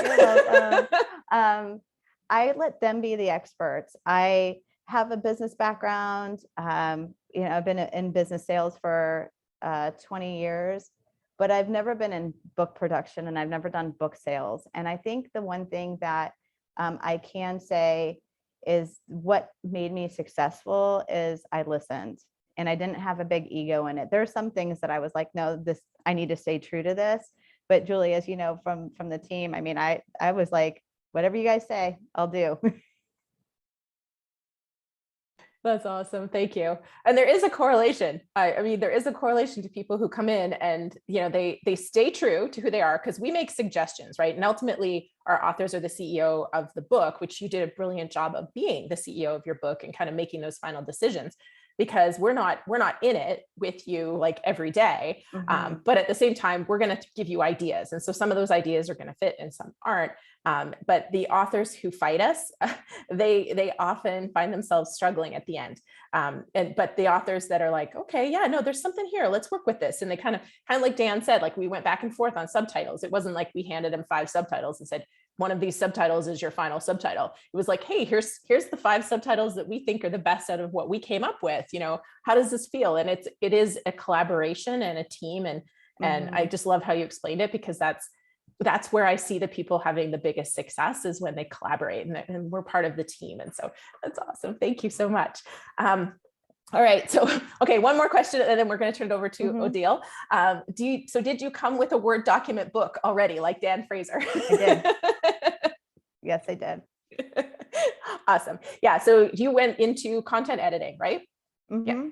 I let them be the experts. I have a business background. I've been in business sales for 20 years, but I've never been in book production and I've never done book sales. And I think the one thing that I can say is what made me successful is I listened, and I didn't have a big ego in it. There are some things that I was like, no, I need to stay true to this. But Julie, as you know, from the team, I mean, I was like, whatever you guys say, I'll do. That's awesome. Thank you. And there is a correlation. I mean, there is a correlation to people who come in and, they stay true to who they are, because we make suggestions, right? And ultimately our authors are the CEO of the book, which you did a brilliant job of being the CEO of your book and kind of making those final decisions, because we're not in it with you like every day. But at the same time, we're going to give you ideas. And so some of those ideas are going to fit and some aren't. But the authors who fight us, they often find themselves struggling at the end. But the authors that are like, okay, yeah, no, there's something here. Let's work with this. And they kind of like Dan said, like we went back and forth on subtitles. It wasn't like we handed them 5 subtitles and said, one of these subtitles is your final subtitle. It was like, hey, here's the 5 subtitles that we think are the best out of what we came up with. How does this feel? And it is a collaboration and a team. And I just love how you explained it, because that's where I see the people having the biggest success, is when they collaborate and we're part of the team. And so that's awesome. Thank you so much. All right. So, okay, one more question, and then we're going to turn it over to Odille. Did you come with a Word document book already, like Dan Fraser? I did. Yes, I did. Awesome. Yeah. So you went into content editing, right? Yeah.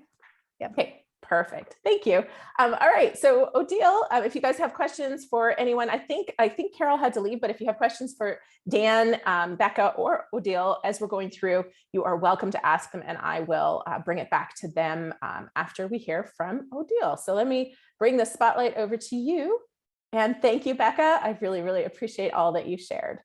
Yep. Okay. Perfect. Thank you. All right. So Odille, if you guys have questions for anyone, I think Carol had to leave, but if you have questions for Dan, Becca, or Odille as we're going through, you are welcome to ask them, and I will bring it back to them after we hear from Odille. So let me bring the spotlight over to you. And thank you, Becca. I really, really appreciate all that you shared.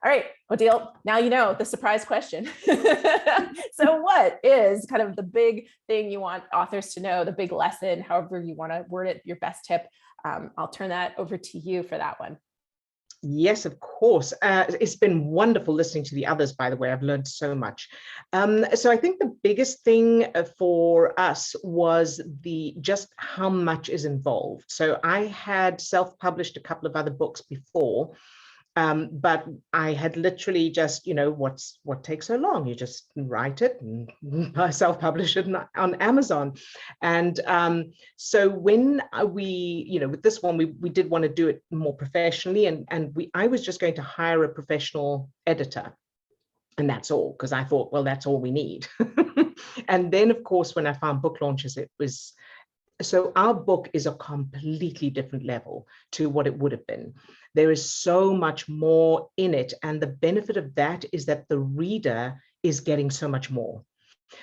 All right, Odille, now you know the surprise question. So what is kind of the big thing you want authors to know, the big lesson, however you want to word it, your best tip? I'll turn that over to you for that one. Yes, of course. It's been wonderful listening to the others, by the way. I've learned so much. So I think the biggest thing for us was just how much is involved. So I had self-published a couple of other books before, but I had literally just, what takes so long? You just write it and self-publish it on Amazon. And so when we, with this one, we did want to do it more professionally, and I was just going to hire a professional editor. And that's all, because I thought, well, that's all we need. And then, of course, when I found book launches, so our book is a completely different level to what it would have been. There is so much more in it. And the benefit of that is that the reader is getting so much more.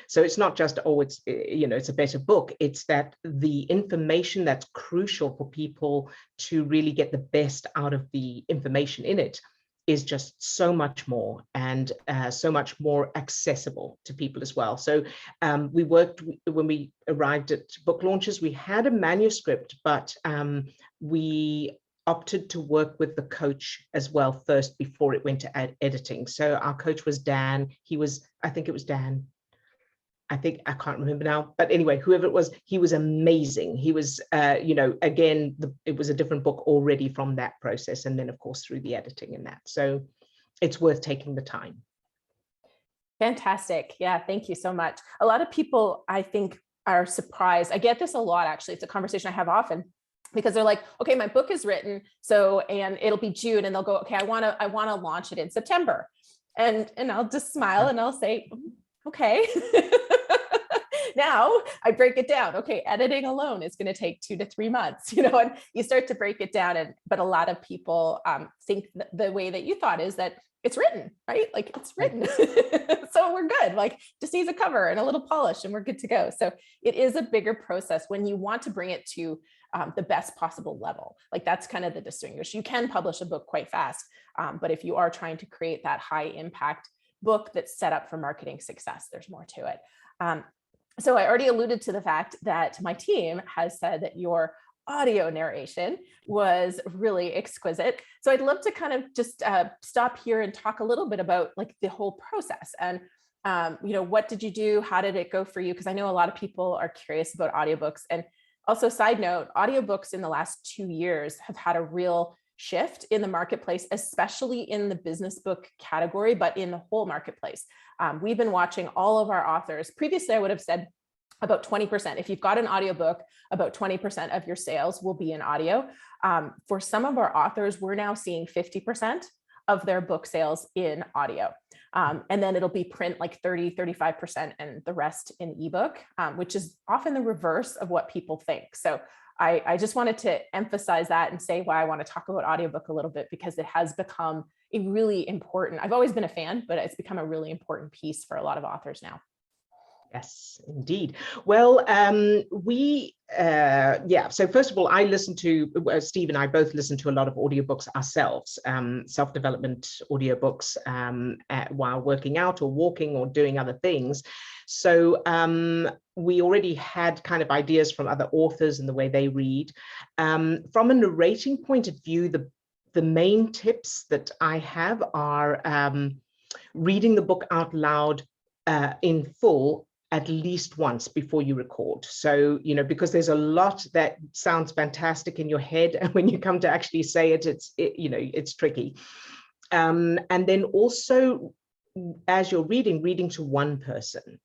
So it's not just, it's a better book. It's that the information that's crucial for people to really get the best out of the information in it is just so much more, and so much more accessible to people as well. So we worked, when we arrived at book launches, we had a manuscript, but we opted to work with the coach as well first before it went to editing. So our coach was Dan. I think it was Dan. I can't remember now, but anyway, whoever it was, he was amazing. He was, again, it was a different book already from that process. And then of course, through the editing and that. So it's worth taking the time. Fantastic. Yeah. Thank you so much. A lot of people, I think, are surprised. I get this a lot, actually. It's a conversation I have often, because they're like, okay, my book is written. And it'll be June, and they'll go, okay, I want to launch it in September. And I'll just smile and I'll say, okay. Now I break it down. Okay, editing alone is going to take 2 to 3 months, and you start to break it down. But a lot of people think the way that you thought is that it's written, right? Like it's written. So we're good. Like just needs a cover and a little polish and we're good to go. So it is a bigger process when you want to bring it to the best possible level. Like that's kind of the distinguish. You can publish a book quite fast, but if you are trying to create that high impact book that's set up for marketing success, there's more to it. So I already alluded to the fact that my team has said that your audio narration was really exquisite. So I'd love to kind of just stop here and talk a little bit about like the whole process and, what did you do? How did it go for you? Because I know a lot of people are curious about audiobooks. And also, side note, audiobooks in the last 2 years have had a real shift in the marketplace, especially in the business book category, but in the whole marketplace. We've been watching all of our authors. Previously, I would have said about 20%. If you've got an audiobook, about 20% of your sales will be in audio. For some of our authors, we're now seeing 50% of their book sales in audio. And then it'll be print like 30, 35%, and the rest in ebook, which is often the reverse of what people think. So I just wanted to emphasize that and say why I want to talk about audiobook a little bit, because it has become a really important, I've always been a fan, but it's become a really important piece for a lot of authors now. Yes, indeed. Well, so first of all, I listen to, Steve and I both listen to a lot of audiobooks ourselves, self-development audiobooks while working out or walking or doing other things. So we already had kind of ideas from other authors and the way they read. From a narrating point of view, the the main tips that I have are reading the book out loud in full at least once before you record. So, you know, because there's a lot that sounds fantastic in your head, and when you come to actually say it, it's tricky. And then also, as you're reading to one person.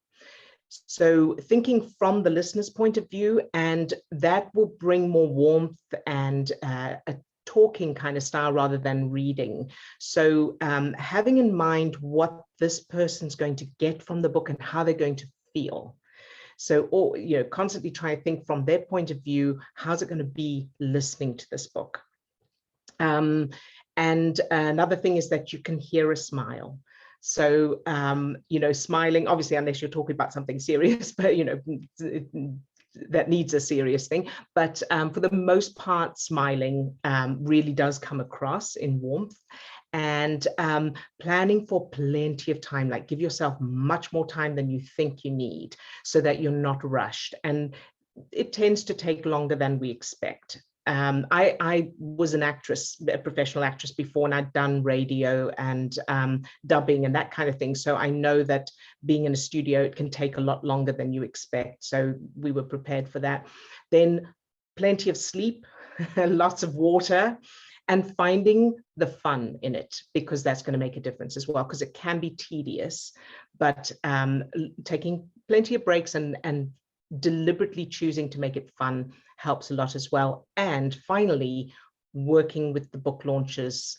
So thinking from the listener's point of view, and that will bring more warmth and a talking kind of style rather than reading. So having in mind what this person's going to get from the book and how they're going to feel. So, or, you know, constantly try to think from their point of view, how's it going to be listening to this book? And another thing is that you can hear a smile. So, you know, smiling, obviously, unless you're talking about something serious, but, you know, that needs a serious thing. But for the most part, smiling really does come across in warmth. And planning for plenty of time, like give yourself much more time than you think you need so that you're not rushed. And it tends to take longer than we expect. I was an actress, a professional actress before, and I'd done radio and dubbing and that kind of thing. So I know that being in a studio, it can take a lot longer than you expect. So we were prepared for that. Then plenty of sleep, lots of water, and finding the fun in it, because that's going to make a difference as well, because it can be tedious, but taking plenty of breaks and deliberately choosing to make it fun helps a lot as well. And finally, working with the book launches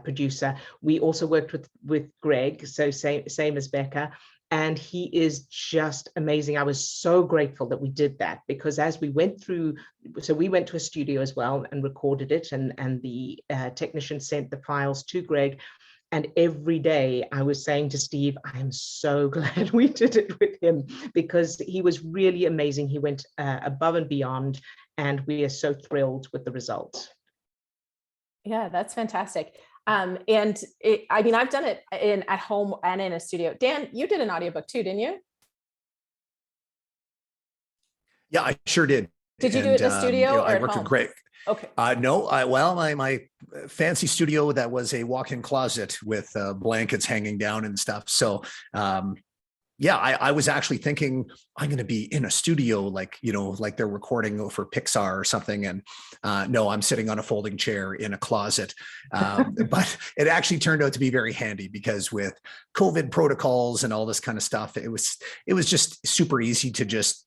producer. We also worked with Greg, so same as Becca, and he is just amazing. I was so grateful that we did that, because as we went through, so we went to a studio as well and recorded it, and the technician sent the files to Greg. And every day I was saying to Steve, I am so glad we did it with him, because he was really amazing. He went above and beyond, and we are so thrilled with the result. Yeah, that's fantastic. I mean, I've done it at home and in a studio. Dan, you did an audiobook too, didn't you? Yeah, I sure did. Did you do it in a studio or I at worked home? with Greg. Okay. No, my fancy studio, that was a walk-in closet with blankets hanging down and stuff. So yeah, I was actually thinking I'm going to be in a studio, like, you know, like they're recording for Pixar or something. And no, I'm sitting on a folding chair in a closet. But it actually turned out to be very handy, because with COVID protocols and all this kind of stuff, it was just super easy to just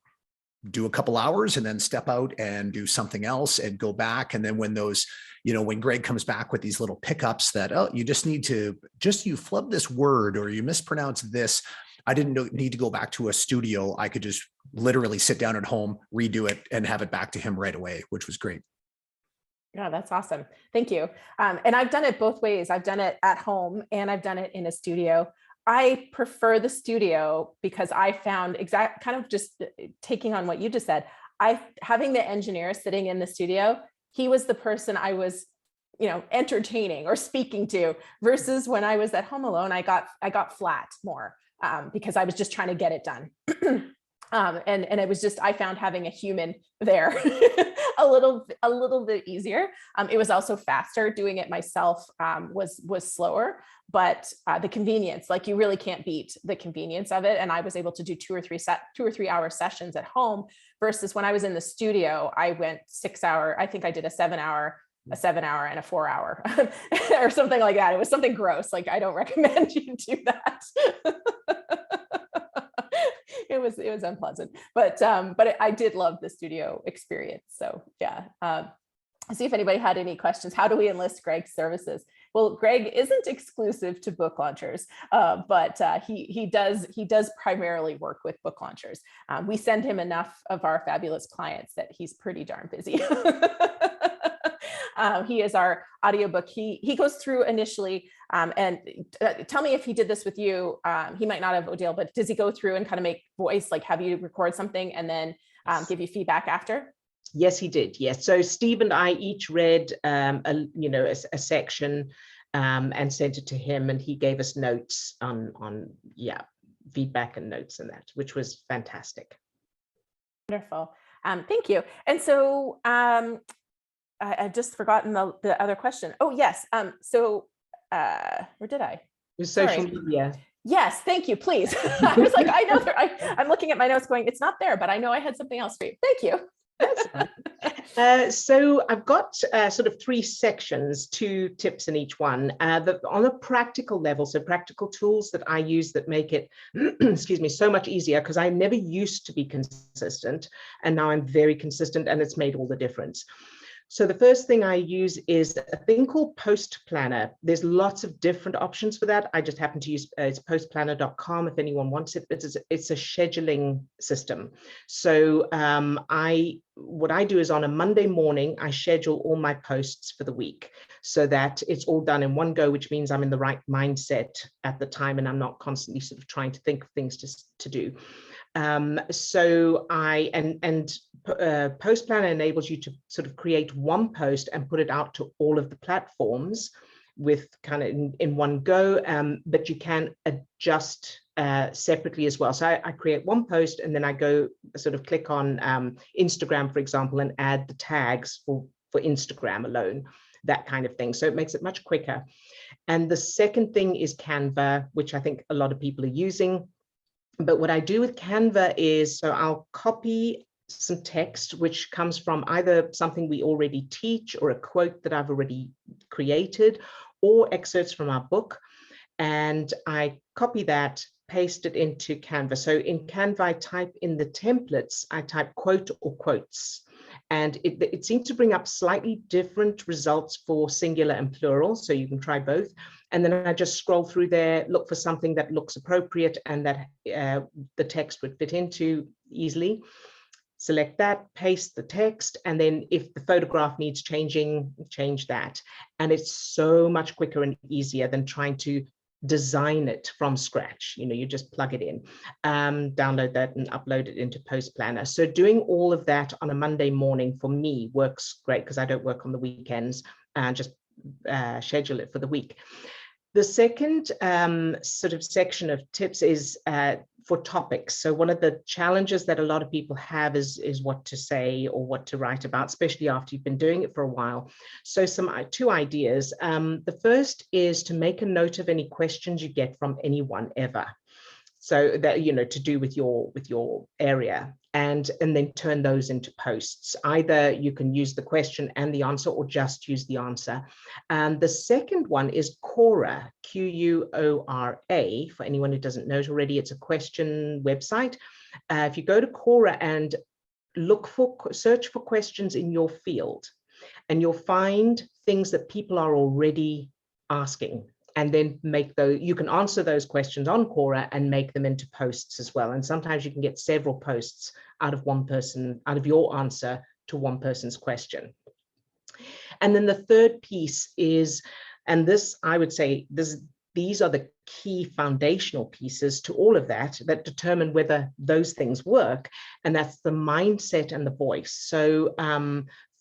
do a couple hours and then step out and do something else and go back. And then when those, you know, when Greg comes back with these little pickups that, oh, you just need to you flub this word or you mispronounce this. I didn't need to go back to a studio. I could just literally sit down at home, redo it, and have it back to him right away, which was great. Yeah, that's awesome. Thank you. And I've done it both ways. I've done it at home and I've done it in a studio. I prefer the studio because I found kind of just taking on what you just said, having the engineer sitting in the studio, he was the person I was, you know, entertaining or speaking to, versus when I was at home alone, I got flat more because I was just trying to get it done. And it was just, I found having a human there a little bit easier. It was also faster. Doing it myself was slower, but the convenience, like, you really can't beat the convenience of it. And I was able to do 2 or 3 hour sessions at home, versus when I was in the studio, I went 6 hour. I think I did a 7 hour, and a 4 hour or something like that. It was something gross. Like, I don't recommend you do that. It was unpleasant, but I did love the studio experience. So yeah. See if anybody had any questions. How do we enlist Greg's services? Well, Greg isn't exclusive to book launchers, but he does primarily work with book launchers. We send him enough of our fabulous clients that he's pretty darn busy. He is our audiobook. He goes through initially, and tell me if he did this with you. He might not have, Odille, but does he go through and kind of make voice, like have you record something and then give you feedback after? Yes, he did. Yes. So Steve and I each read a section and sent it to him, and he gave us notes on feedback and notes and that, which was fantastic. Wonderful. Thank you. And so I've just forgotten the other question. Oh, yes. So where did I? With social Sorry. media. Yes, thank you, please. I was like, I know I'm looking at my notes going, it's not there, but I know I had something else for you. Thank you. That's fine. So I've got sort of 3 sections, 2 tips in each one. On a practical level, so practical tools that I use that make it, excuse me, so much easier, because I never used to be consistent, and now I'm very consistent, and it's made all the difference. So the first thing I use is a thing called Post Planner. There's lots of different options for that. I just happen to use it's postplanner.com if anyone wants it. It's a scheduling system. So what I do is on a Monday morning, I schedule all my posts for the week so that it's all done in one go, which means I'm in the right mindset at the time and I'm not constantly sort of trying to think of things to do. So Post Planner enables you to sort of create one post and put it out to all of the platforms with kind of in one go, but you can adjust separately as well. So I create one post and then I go sort of click on Instagram, for example, and add the tags for Instagram alone, that kind of thing. So it makes it much quicker. And the second thing is Canva, which I think a lot of people are using. But what I do with Canva is, so I'll copy some text, which comes from either something we already teach or a quote that I've already created or excerpts from our book. And I copy that, paste it into Canva. So in Canva, I type in the templates, I type quote or quotes. And it seems to bring up slightly different results for singular and plural. So you can try both. And then I just scroll through there, look for something that looks appropriate and that the text would fit into easily. Select that, paste the text, and then if the photograph needs changing, change that. And it's so much quicker and easier than trying to design it from scratch. You just plug it in, download that and upload it into Post Planner. So doing all of that on a Monday morning for me works great because I don't work on the weekends and just schedule it for the week. The second sort of section of tips is for topics. So one of the challenges that a lot of people have is what to say or what to write about, especially after you've been doing it for a while. So two ideas. The first is to make a note of any questions you get from anyone ever. So that, to do with your area, and then turn those into posts. Either you can use the question and the answer or just use the answer. And the second one is Quora, Q-U-O-R-A. For anyone who doesn't know it already, it's a question website. If you go to Quora and search for questions in your field, and you'll find things that people are already asking. And then you can answer those questions on Quora and make them into posts as well. And sometimes you can get several posts out of your answer to one person's question. And then the third piece is, and this, I would say, these are the key foundational pieces to all of that determine whether those things work. And that's the mindset and the voice. So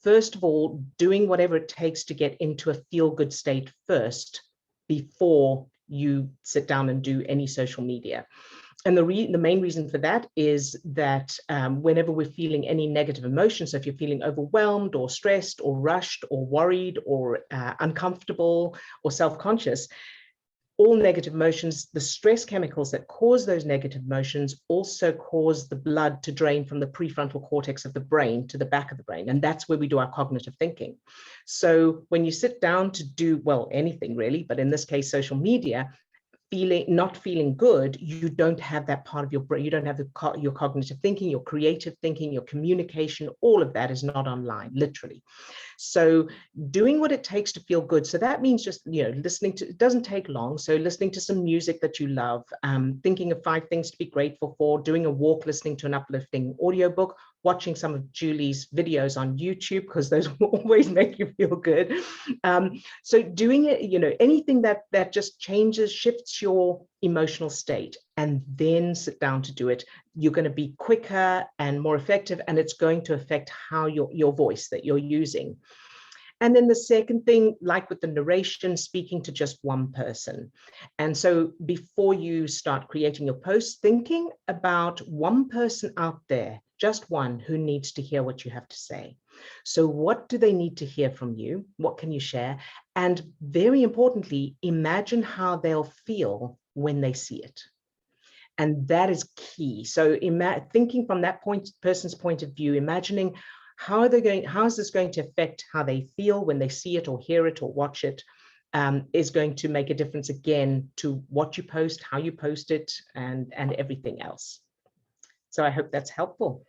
first of all, doing whatever it takes to get into a feel-good state first, before you sit down and do any social media. And the main reason for that is that whenever we're feeling any negative emotions, so if you're feeling overwhelmed or stressed or rushed or worried or uncomfortable or self-conscious, all negative emotions, the stress chemicals that cause those negative emotions also cause the blood to drain from the prefrontal cortex of the brain to the back of the brain. And that's where we do our cognitive thinking. So when you sit down to do, well, anything really, but in this case, social media, not feeling good, you don't have that part of your brain. You don't have your cognitive thinking, your creative thinking, your communication, all of that is not online, literally. So doing what it takes to feel good. So that means just, listening to, it doesn't take long. So listening to some music that you love, thinking of 5 things to be grateful for, doing a walk, listening to an uplifting audiobook, watching some of Julie's videos on YouTube, because those will always make you feel good. So doing it, anything that just shifts your emotional state, and then sit down to do it, you're going to be quicker and more effective, and it's going to affect how your voice that you're using. And then the second thing, like with the narration, speaking to just one person. And so before you start creating your post, thinking about one person out there, just one, who needs to hear what you have to say. So what do they need to hear from you? What can you share? And very importantly, imagine how they'll feel when they see it. And that is key. So thinking from that person's point of view, imagining how is this going to affect how they feel when they see it or hear it or watch it, is going to make a difference again to what you post, how you post it, and everything else. So I hope that's helpful.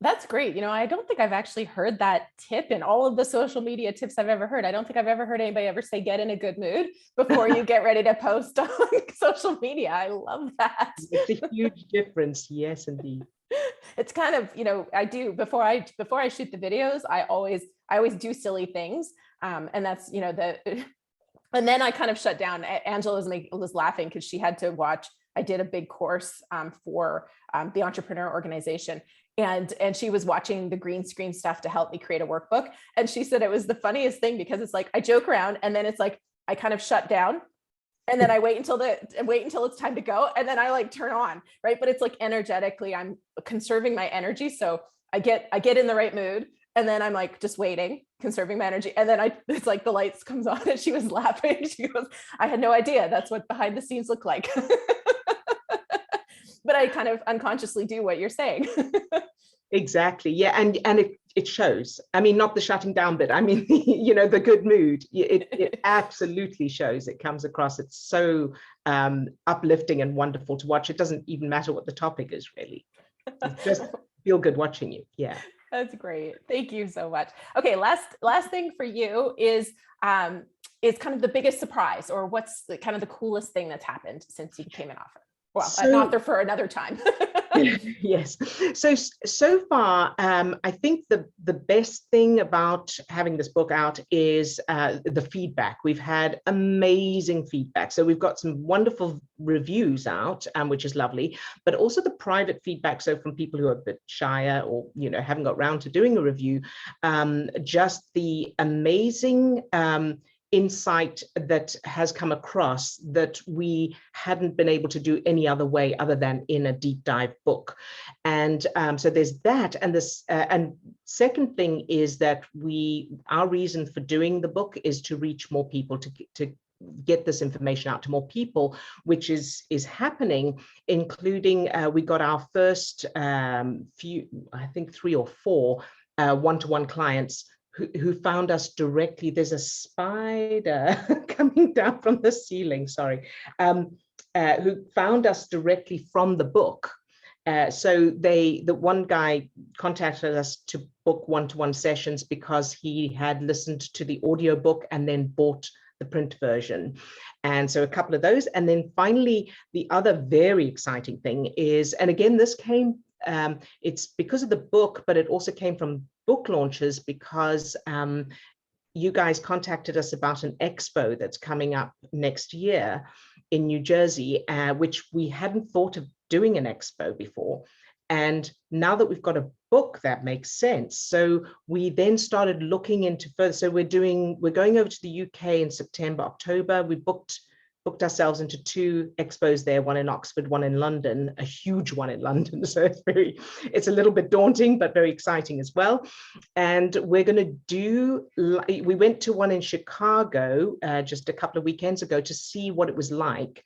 That's great. I don't think I've actually heard that tip in all of the social media tips I've ever heard. I don't think I've ever heard anybody ever say, get in a good mood before you get ready to post on social media. I love that. It's a huge difference. Yes, indeed. It's kind of, I do before I shoot the videos, I always do silly things. And that's, and then I kind of shut down. Angela was laughing because she had to watch, I did a big course for the entrepreneur organization. And she was watching the green screen stuff to help me create a workbook. And she said it was the funniest thing because it's like, I joke around and then it's like, I kind of shut down and then I wait until it's time to go. And then I like turn on, right? But it's like energetically, I'm conserving my energy. So I get in the right mood. And then I'm like, just waiting, conserving my energy. And then it's like the lights comes on and she was laughing. She goes, I had no idea that's what behind the scenes look like. But I kind of unconsciously do what you're saying. Exactly. Yeah. And it shows. I mean, not the shutting down bit. I mean, the good mood. It absolutely shows. It comes across. It's so uplifting and wonderful to watch. It doesn't even matter what the topic is, really. It's just feel good watching you. Yeah. That's great. Thank you so much. Okay. Last thing for you is kind of the biggest surprise, or what's kind of the coolest thing that's happened since you became an author? Well, an author for another time. Yes. So far, I think the best thing about having this book out is the feedback. We've had amazing feedback. So we've got some wonderful reviews out, which is lovely, but also the private feedback. So from people who are a bit shyer or, haven't got around to doing a review, just the amazing insight that has come across that we hadn't been able to do any other way other than in a deep dive book. And so there's that. And this and second thing is that our reason for doing the book is to reach more people, to get this information out to more people, which is happening, including we got our first few, I think 3 or 4 one-to-one clients who found us directly. There's a spider coming down from the ceiling, sorry, who found us directly from the book. So the one guy contacted us to book one-to-one sessions because he had listened to the audiobook and then bought the print version. And so a couple of those. And then finally, the other very exciting thing is, and again, this came, it's because of the book, but it also came from book launches because you guys contacted us about an expo that's coming up next year in New Jersey, which we hadn't thought of doing an expo before. And now that we've got a book, that makes sense. So we then started looking into further. So we're going over to the UK in September, October. We booked ourselves into 2 expos there, one in Oxford, one in London, a huge one in London. So it's a little bit daunting, but very exciting as well. And we're going to we went to one in Chicago just a couple of weekends ago to see what it was like.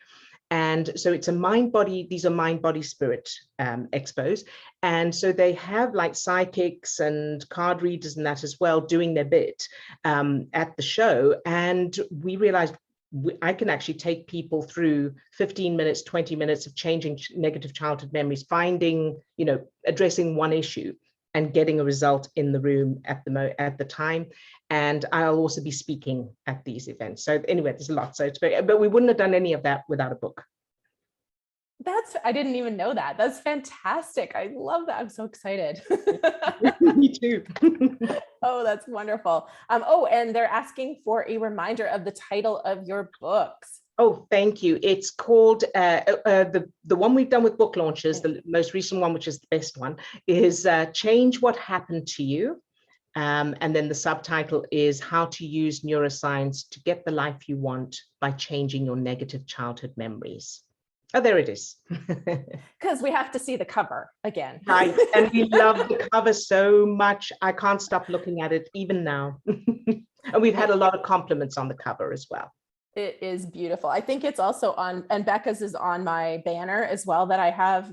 And so it's these are mind, body, spirit expos. And so they have like psychics and card readers and that as well doing their bit at the show. And we realized I can actually take people through 15 minutes, 20 minutes of changing negative childhood memories, addressing one issue and getting a result in the room at the time. And I'll also be speaking at these events. So anyway, there's a lot. But we wouldn't have done any of that without a book. I didn't even know that. That's fantastic. I love that. I'm so excited. Me too. Oh, that's wonderful. And they're asking for a reminder of the title of your books. Oh, thank you. It's called, the one we've done with book launches, the most recent one, which is the best one, is Change What Happened to You. And then the subtitle is How to Use Neuroscience to Get the Life You Want by Changing Your Negative Childhood Memories. Oh, there it is. Because we have to see the cover again. Right. And we love the cover so much. I can't stop looking at it even now. And we've had a lot of compliments on the cover as well. It is beautiful. I think it's also on, and Becca's is on my banner as well that I have.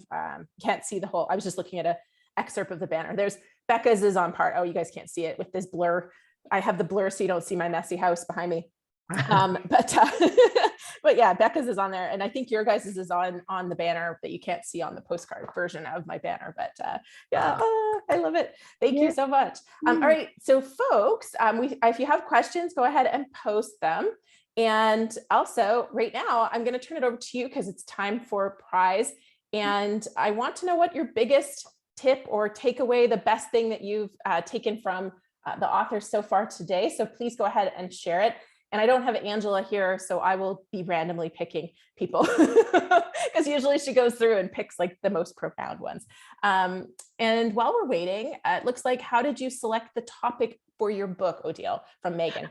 Can't see the whole, I was just looking at an excerpt of the banner. There's Becca's is on part. Oh, you guys can't see it with this blur. I have the blur so you don't see my messy house behind me. But yeah, Becca's is on there, and I think your guys' is on the banner that you can't see on the postcard version of my banner. But yeah, I love it. Thank you so much. All right, so folks, if you have questions, go ahead and post them. And also, right now, I'm going to turn it over to you because it's time for prize. And I want to know what your biggest tip or takeaway, the best thing that you've taken from the authors so far today. So please go ahead and share it. And I don't have Angela here, so I will be randomly picking people because usually she goes through and picks like the most profound ones. And while we're waiting, it looks like, how did you select the topic for your book, Odille, from Megan?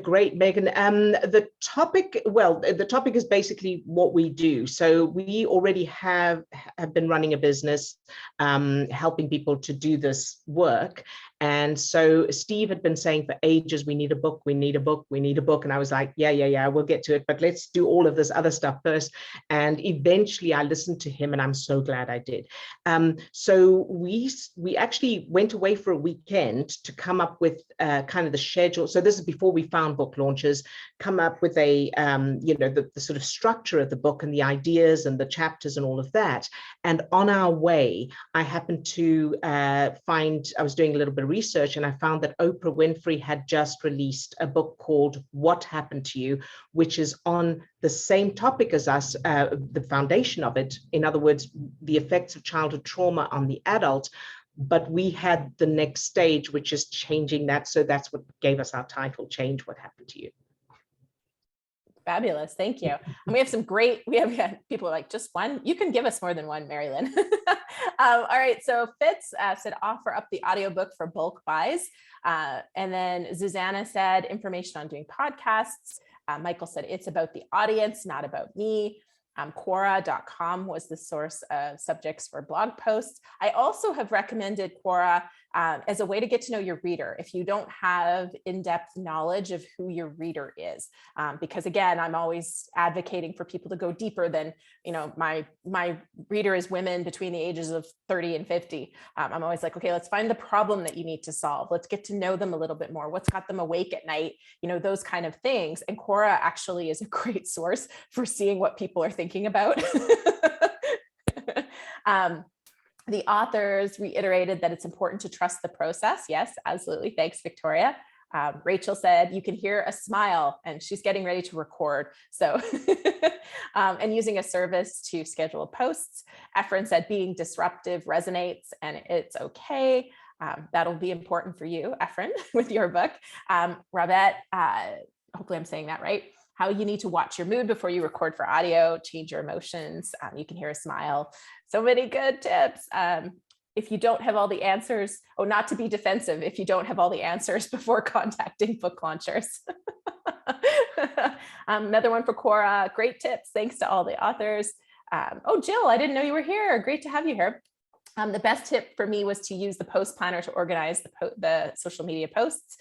Great, Megan. The topic is basically what we do. So we already have been running a business, helping people to do this work. And so Steve had been saying for ages, we need a book, we need a book, we need a book. And I was like, yeah, we'll get to it, but let's do all of this other stuff first. And eventually I listened to him, and I'm so glad I did. So we actually went away for a weekend to come up with kind of the schedule. So this is before we found book launches, come up with a, the sort of structure of the book and the ideas and the chapters and all of that. And on our way, I happened to I was doing a little bit of research, and I found that Oprah Winfrey had just released a book called What Happened to You, which is on the same topic as us, the foundation of it. In other words, the effects of childhood trauma on the adult. But we had the next stage, which is changing that. So that's what gave us our title, Change What Happened to You. Fabulous. Thank you. And we have some great, we have people like, just one? You can give us more than one, Marilyn. All right. So Fitz said, offer up the audiobook for bulk buys. And then Susanna said, information on doing podcasts. Michael said, it's about the audience, not about me. Quora.com was the source of subjects for blog posts. I also have recommended Quora as a way to get to know your reader if you don't have in-depth knowledge of who your reader is. Because again, I'm always advocating for people to go deeper than, my reader is women between the ages of 30 and 50. I'm always like, okay, let's find the problem that you need to solve. Let's get to know them a little bit more. What's got them awake at night? Those kind of things. And Quora actually is a great source for seeing what people are thinking about. The authors reiterated that it's important to trust the process. Yes, absolutely. Thanks, Victoria. Rachel said, you can hear a smile, and she's getting ready to record. So, and using a service to schedule posts. Efren said, being disruptive resonates and it's okay. That'll be important for you, Efren, with your book. Robette, hopefully I'm saying that right. How you need to watch your mood before you record for audio, change your emotions. You can hear a smile. So many good tips. If you don't have all the answers, not to be defensive, if you don't have all the answers before contacting book launchers. Another one for Quora, great tips. Thanks to all the authors. Jill, I didn't know you were here. Great to have you here. The best tip for me was to use the post planner to organize the social media posts.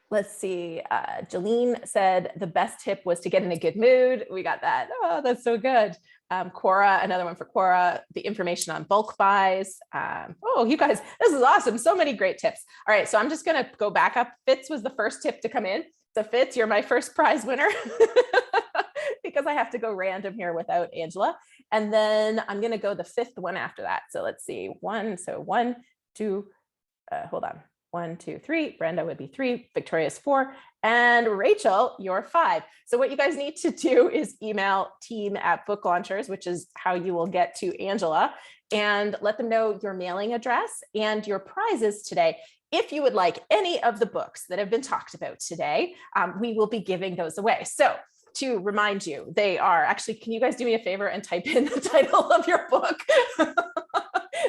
Let's see, Jolene said the best tip was to get in a good mood. We got that. Oh, that's so good. Quora, another one for Quora, the information on bulk buys. You guys, this is awesome. So many great tips. All right, so I'm just gonna go back up. Fitz was the first tip to come in. So Fitz, you're my first prize winner because I have to go random here without Angela. And then I'm gonna go the fifth one after that. So let's see, one, two, hold on. 1, 2, 3. Brenda would be 3. Victoria's 4. And Rachel, you're 5. So what you guys need to do is email team@booklaunchers, which is how you will get to Angela, and let them know your mailing address and your prizes today. If you would like any of the books that have been talked about today, we will be giving those away. So to remind you, they are actually, can you guys do me a favor and type in the title of your book?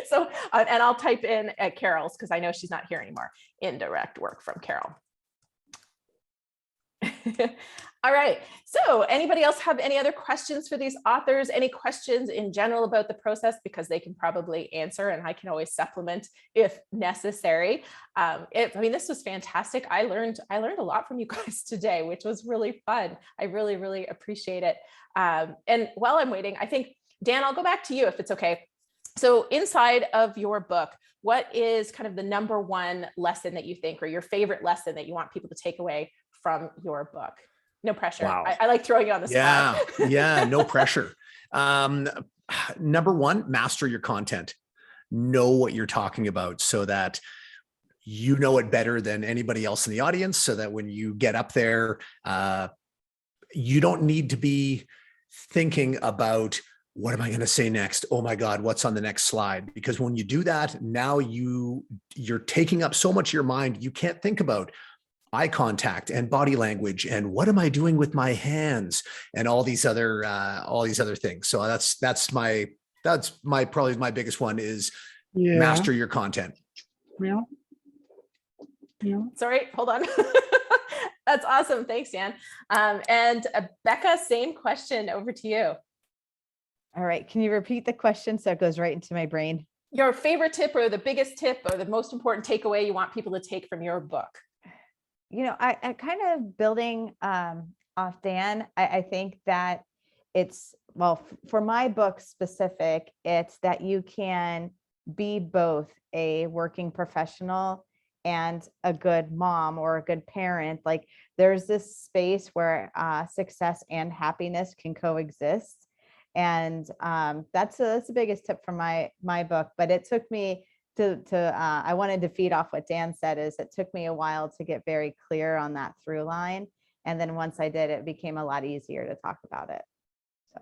So, and I'll type in at Carol's because I know she's not here anymore. Indirect work from Carol. All right. So anybody else have any other questions for these authors? Any questions in general about the process? Because they can probably answer and I can always supplement if necessary. I mean, this was fantastic. I learned a lot from you guys today, which was really fun. I really, really appreciate it. And while I'm waiting, I think, Dan, I'll go back to you if it's okay. So inside of your book, what is kind of the number one lesson that you think, or your favorite lesson that you want people to take away from your book? No pressure. Wow. I like throwing you on the spot. Yeah, no pressure. Number one, master your content. Know what you're talking about so that you know it better than anybody else in the audience, so that when you get up there, you don't need to be thinking about, what am I going to say next? Oh my God, what's on the next slide? Because when you do that, now you're taking up so much of your mind, you can't think about eye contact and body language and what am I doing with my hands and all these other things. So that's probably my biggest one is master your content. Yeah. Sorry, hold on. That's awesome. Thanks, Dan. And Becca, same question over to you. All right. Can you repeat the question so it goes right into my brain? Your favorite tip or the biggest tip or the most important takeaway you want people to take from your book? You know, I kind of building off Dan, I think that it's, well, for my book specific, it's that you can be both a working professional and a good mom or a good parent. Like there's this space where success and happiness can coexist. And that's the biggest tip from my book, but it took me I wanted to feed off what Dan said, is it took me a while to get very clear on that through line. And then once I did, it became a lot easier to talk about it. So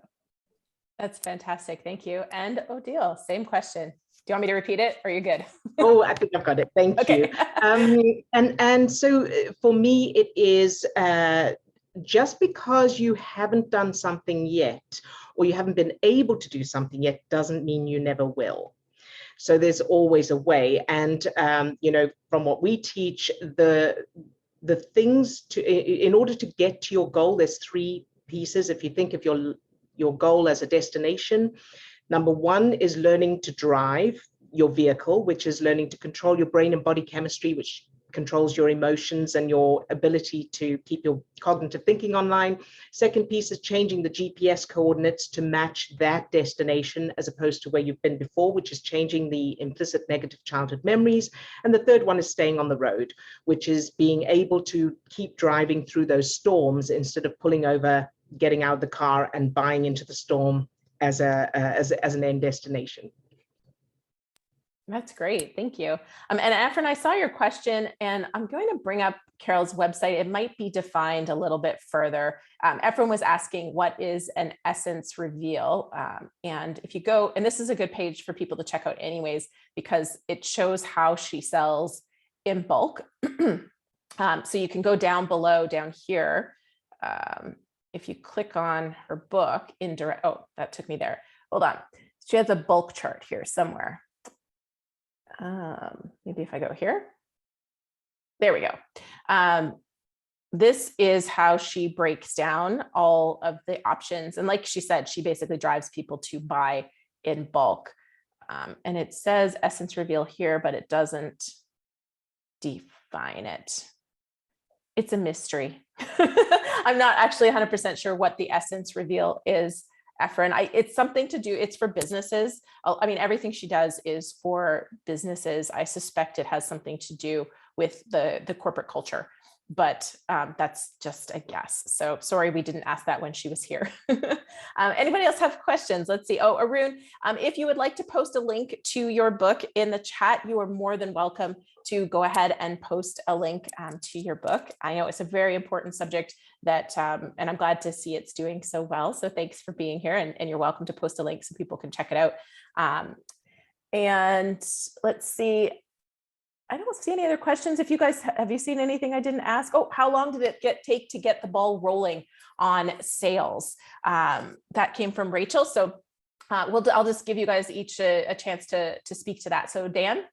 that's fantastic. Thank you. And Odille, same question. Do you want me to repeat it or you're good? Oh, I think I've got it. Thank Okay. you. And so for me, it is just because you haven't done something yet, or you haven't been able to do something yet, doesn't mean you never will. So there's always a way. And, you know, from what we teach, the things in order to get to your goal, there's three pieces. If you think of your goal as a destination, number one is learning to drive your vehicle, which is learning to control your brain and body chemistry, which controls your emotions and your ability to keep your cognitive thinking online. Second piece is changing the GPS coordinates to match that destination as opposed to where you've been before, which is changing the implicit negative childhood memories. And the third one is staying on the road, which is being able to keep driving through those storms instead of pulling over, getting out of the car and buying into the storm as an end destination. That's great. Thank you. And Efren, I saw your question and I'm going to bring up Carol's website. It might be defined a little bit further. Efren was asking, what is an essence reveal? And if you go, and this is a good page for people to check out anyways, because it shows how she sells in bulk. So you can go down below, down here. If you click on her book, indirect, oh, that took me there. Hold on. She has a bulk chart here somewhere. Maybe if I go here, there we go. This is how she breaks down all of the options. And like she said, she basically drives people to buy in bulk. And it says essence reveal here, but it doesn't define it. It's a mystery. I'm not actually 100% sure what the essence reveal is, Efren. It's something to do, it's for businesses. I mean, everything she does is for businesses. I suspect it has something to do with the corporate culture, but that's just a guess. So sorry, we didn't ask that when she was here. Anybody else have questions? Let's see. Oh, Arun, if you would like to post a link to your book in the chat, you are more than welcome to go ahead and post a link to your book. I know it's a very important subject that, and I'm glad to see it's doing so well. So thanks for being here, and you're welcome to post a link so people can check it out. And let's see. I don't see any other questions. If you guys, have you seen anything I didn't ask? Oh, how long did it take to get the ball rolling on sales? That came from Rachel. So I'll just give you guys each a chance to speak to that. So Dan.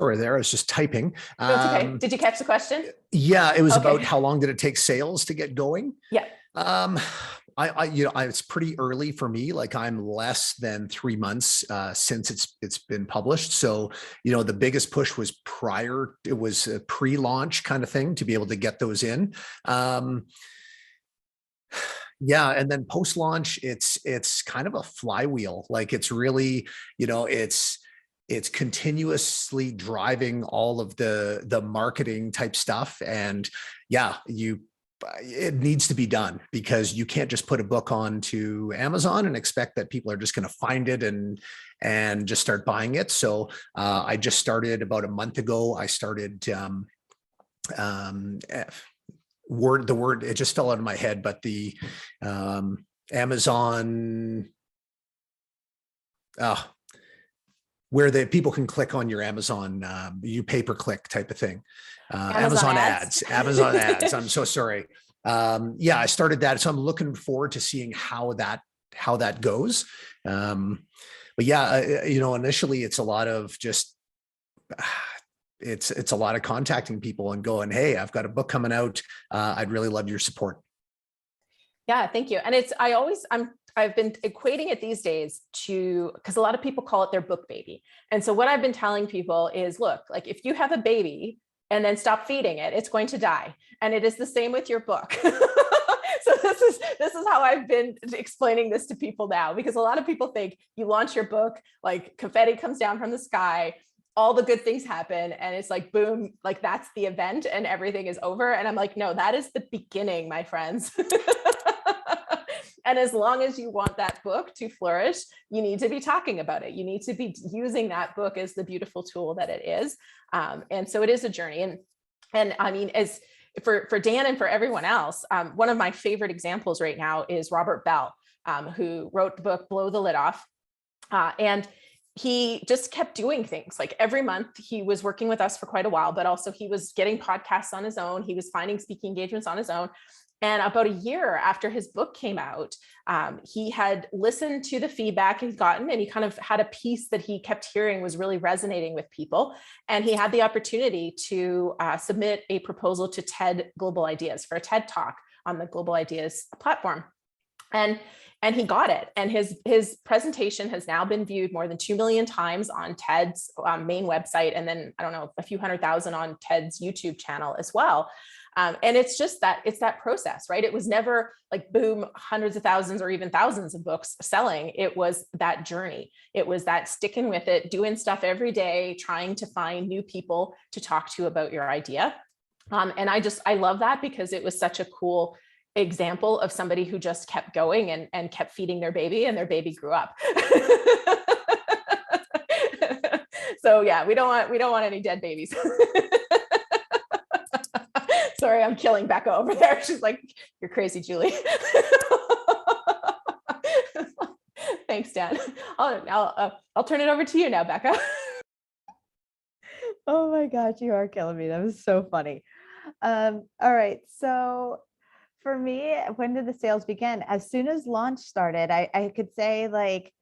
Sorry, there, I was just typing. No, it's okay. Did you catch the question? Yeah, it was Okay. about how long did it take sales to get going? Yeah. It's pretty early for me. Like, I'm less than 3 months since it's been published. So, the biggest push was it was a pre-launch kind of thing to be able to get those in. Yeah. And then post-launch, it's kind of a flywheel. Like, it's really, it's continuously driving all of the marketing type stuff. And yeah, it needs to be done, because you can't just put a book onto Amazon and expect that people are just going to find it and just start buying it. So I just started about a month ago. I started the word, it just fell out of my head, but the Amazon, where the people can click on your Amazon, you pay-per-click type of thing. Amazon ads. Amazon ads. I'm so sorry. Yeah, I started that. So I'm looking forward to seeing how that goes. But yeah, initially it's a lot of just, it's a lot of contacting people and going, hey, I've got a book coming out. I'd really love your support. Yeah, thank you. And I've been equating it these days because a lot of people call it their book baby. And so what I've been telling people is, look, like, if you have a baby and then stop feeding it, it's going to die. And it is the same with your book. So this is how I've been explaining this to people now, because a lot of people think you launch your book, like confetti comes down from the sky, all the good things happen, and it's like, boom, like that's the event and everything is over. And I'm like, no, that is the beginning, my friends. And as long as you want that book to flourish, you need to be talking about it. You need to be using that book as the beautiful tool that it is. And so it is a journey. And I mean, as for Dan and for everyone else, one of my favorite examples right now is Robert Bell, who wrote the book, Blow the Lid Off. And he just kept doing things. Like, every month he was working with us for quite a while, but also he was getting podcasts on his own. He was finding speaking engagements on his own. And about a year after his book came out, he had listened to the feedback he'd gotten, and he kind of had a piece that he kept hearing was really resonating with people. And he had the opportunity to submit a proposal to TED Global Ideas for a TED Talk on the Global Ideas platform. And he got it. And his presentation has now been viewed more than 2 million times on TED's main website. And then, I don't know, a few 100,000 on TED's YouTube channel as well. And it's just it's that process, right? It was never like, boom, hundreds of thousands or even thousands of books selling. It was that journey. It was that sticking with it, doing stuff every day, trying to find new people to talk to about your idea. And I love that, because it was such a cool example of somebody who just kept going and kept feeding their baby, and their baby grew up. So yeah, we don't want any dead babies. Sorry, I'm killing Becca over there. She's like, you're crazy, Julie. Thanks, Dan. I'll turn it over to you now, Becca. Oh my gosh, you are killing me. That was so funny. All right. So for me, when did the sales begin? As soon as launch started, I could say, like,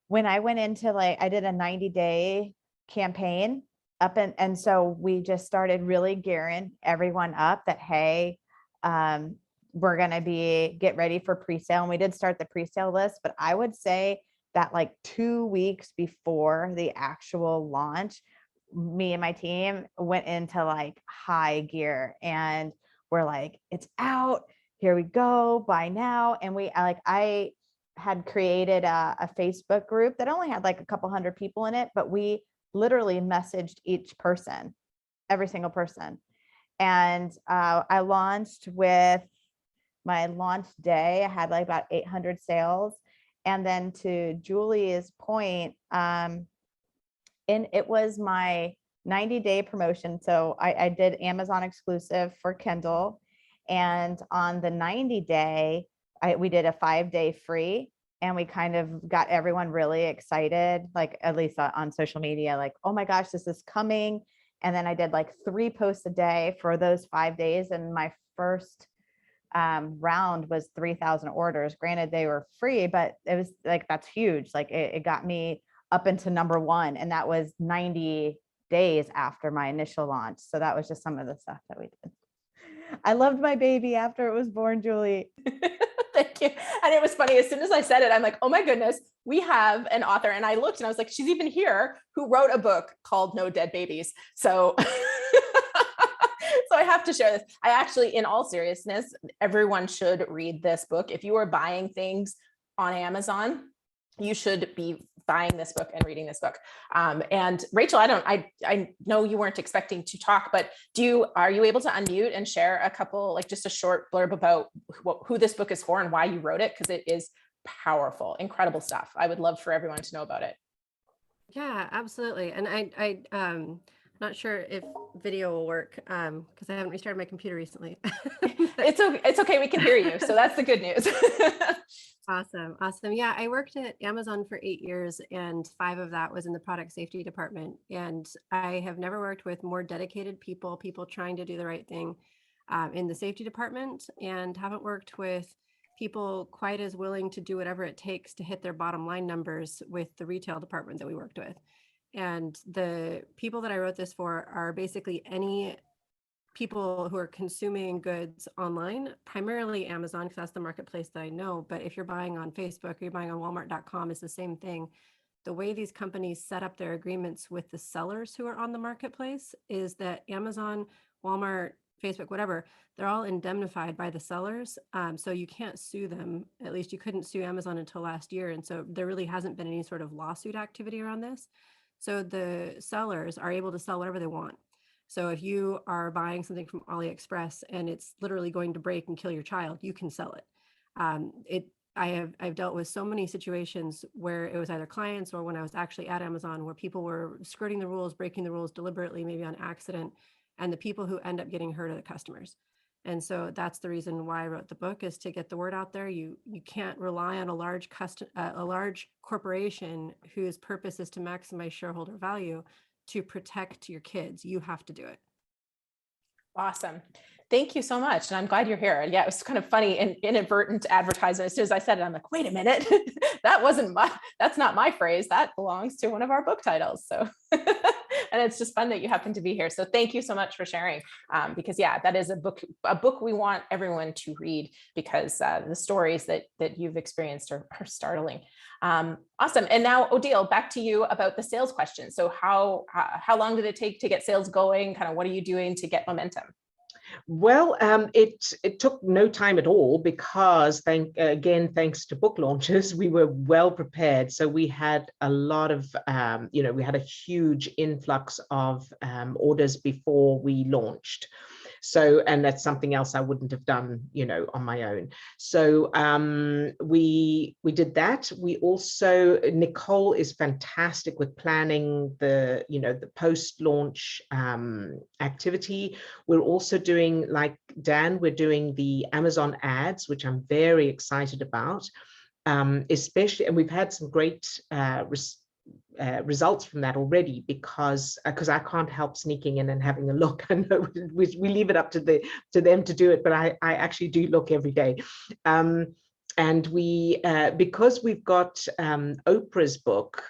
when I went into, like, I did a 90-day campaign up, and so we just started really gearing everyone up that, hey, we're going to get ready for pre-sale. And we did start the pre-sale list, but I would say that, like, 2 weeks before the actual launch, me and my team went into, like, high gear, and we're like, it's out, here we go, buy now. And I had created a Facebook group that only had like a couple hundred people in it, but we literally messaged each person, every single person. And I launched with my launch day. I had like about 800 sales. And then, to Julie's point, and it was my 90-day promotion. So I did Amazon exclusive for Kindle. And on the 90-day, we did a 5-day free. And we kind of got everyone really excited, like, at least on social media, like, oh my gosh, this is coming. And then I did like 3 posts a day for those 5 days. And my first round was 3,000 orders. Granted, they were free, but it was like, that's huge. Like it got me up into #1, and that was 90 days after my initial launch. So that was just some of the stuff that we did. I loved my baby after it was born, Julie. Thank you. And it was funny, as soon as I said it, I'm like, oh my goodness, we have an author. And I looked and I was like, she's even here, who wrote a book called No Dead Babies. So, so I have to share this. I actually, in all seriousness, everyone should read this book. If you are buying things on Amazon, you should be buying this book and reading this book. And Rachel, I know you weren't expecting to talk, but are you able to unmute and share a couple, like just a short blurb about who this book is for and why you wrote it? Because it is powerful, incredible stuff. I would love for everyone to know about it. Yeah, absolutely. And I'm not sure if video will work because I haven't restarted my computer recently. It's okay. We can hear you. So that's the good news. Awesome. Yeah, I worked at Amazon for 8 years, and 5 of that was in the product safety department. And I have never worked with more dedicated people trying to do the right thing in the safety department, and haven't worked with people quite as willing to do whatever it takes to hit their bottom line numbers with the retail department that we worked with. And the people that I wrote this for are basically any people who are consuming goods online, primarily Amazon, because that's the marketplace that I know. But if you're buying on Facebook or you're buying on Walmart.com, it's the same thing. The way these companies set up their agreements with the sellers who are on the marketplace is that Amazon, Walmart, Facebook, whatever, they're all indemnified by the sellers. So you can't sue them. At least you couldn't sue Amazon until last year. And so there really hasn't been any sort of lawsuit activity around this. So the sellers are able to sell whatever they want. So if you are buying something from AliExpress and it's literally going to break and kill your child, you can sell it. I've dealt with so many situations where it was either clients or when I was actually at Amazon where people were skirting the rules, breaking the rules deliberately, maybe on accident, and the people who end up getting hurt are the customers. And so that's the reason why I wrote the book, is to get the word out there. You can't rely on a large corporation whose purpose is to maximize shareholder value to protect your kids. You have to do it. Awesome. Thank you so much. And I'm glad you're here. Yeah, it was kind of funny and inadvertent advertisement. As soon as I said it, I'm like, wait a minute, that's not my phrase. That belongs to one of our book titles. So, and it's just fun that you happen to be here. So thank you so much for sharing. Because yeah, that is a book we want everyone to read, because the stories that you've experienced are startling. Awesome. And now, Odille, back to you about the sales question. So how long did it take to get sales going? Kind of what are you doing to get momentum? Well, it took no time at all, because thanks to book launches, we were well prepared. So we had a lot of, we had a huge influx of orders before we launched. So, and that's something else I wouldn't have done, on my own. So we did that. We also, Nicole is fantastic with planning the post-launch activity. We're also doing, like Dan, we're doing the Amazon ads, which I'm very excited about, especially, and we've had some great results from that already, because I can't help sneaking in and having a look. I know we leave it up to them to do it, but I actually do look every day. And we, because we've got Oprah's book,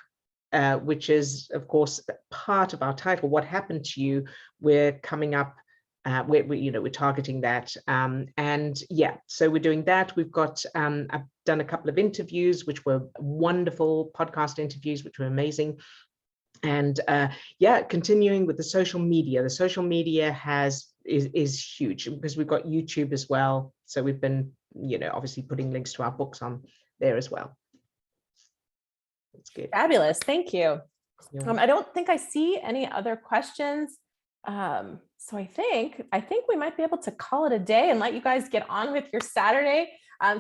which is of course part of our title, What Happened to You, we're coming up, we're targeting that. And yeah, so we're doing that. We've got, I've done a couple of interviews, which were wonderful podcast interviews, which were amazing. And yeah, continuing with the social media. The social media is huge, because we've got YouTube as well. So we've been, obviously putting links to our books on there as well. That's good. Fabulous. Thank you. I don't think I see any other questions. So I think we might be able to call it a day and let you guys get on with your Saturday.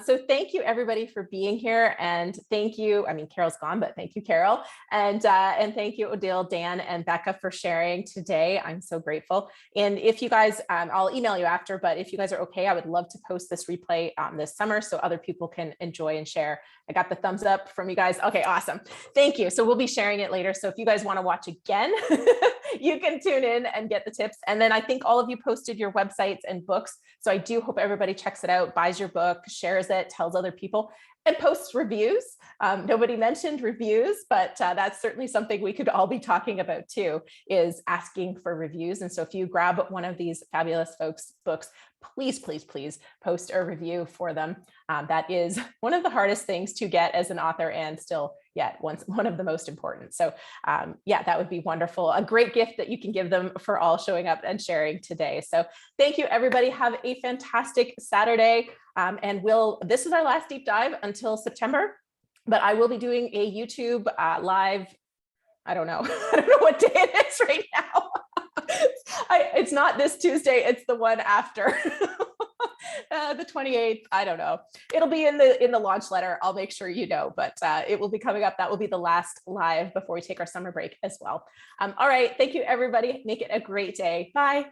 So thank you everybody for being here, and thank you. I mean, Carol's gone, but thank you, Carol, and thank you, Odille, Dan, and Becca for sharing today. I'm so grateful. And if you guys, I'll email you after, but if you guys are okay, I would love to post this replay this summer so other people can enjoy and share. I got the thumbs up from you guys. Okay, awesome. Thank you. So we'll be sharing it later. So if you guys want to watch again, you can tune in and get the tips. And then I think all of you posted your websites and books. So I do hope everybody checks it out, buys your book, shares it, tells other people, and posts reviews. Nobody mentioned reviews, but that's certainly something we could all be talking about too, is asking for reviews. And so if you grab one of these fabulous folks' books, please, please, please post a review for them. That is one of the hardest things to get as an author, and still yet one of the most important. So yeah, that would be wonderful. A great gift that you can give them for all showing up and sharing today. So thank you, everybody. Have a fantastic Saturday. And this is our last deep dive until September, but I will be doing a YouTube live. I don't know. I don't know what day it is right now. It's not this Tuesday. It's the one after. The 28th. I don't know. It'll be in the launch letter. I'll make sure you know, but it will be coming up. That will be the last live before we take our summer break as well. All right. Thank you, everybody. Make it a great day. Bye.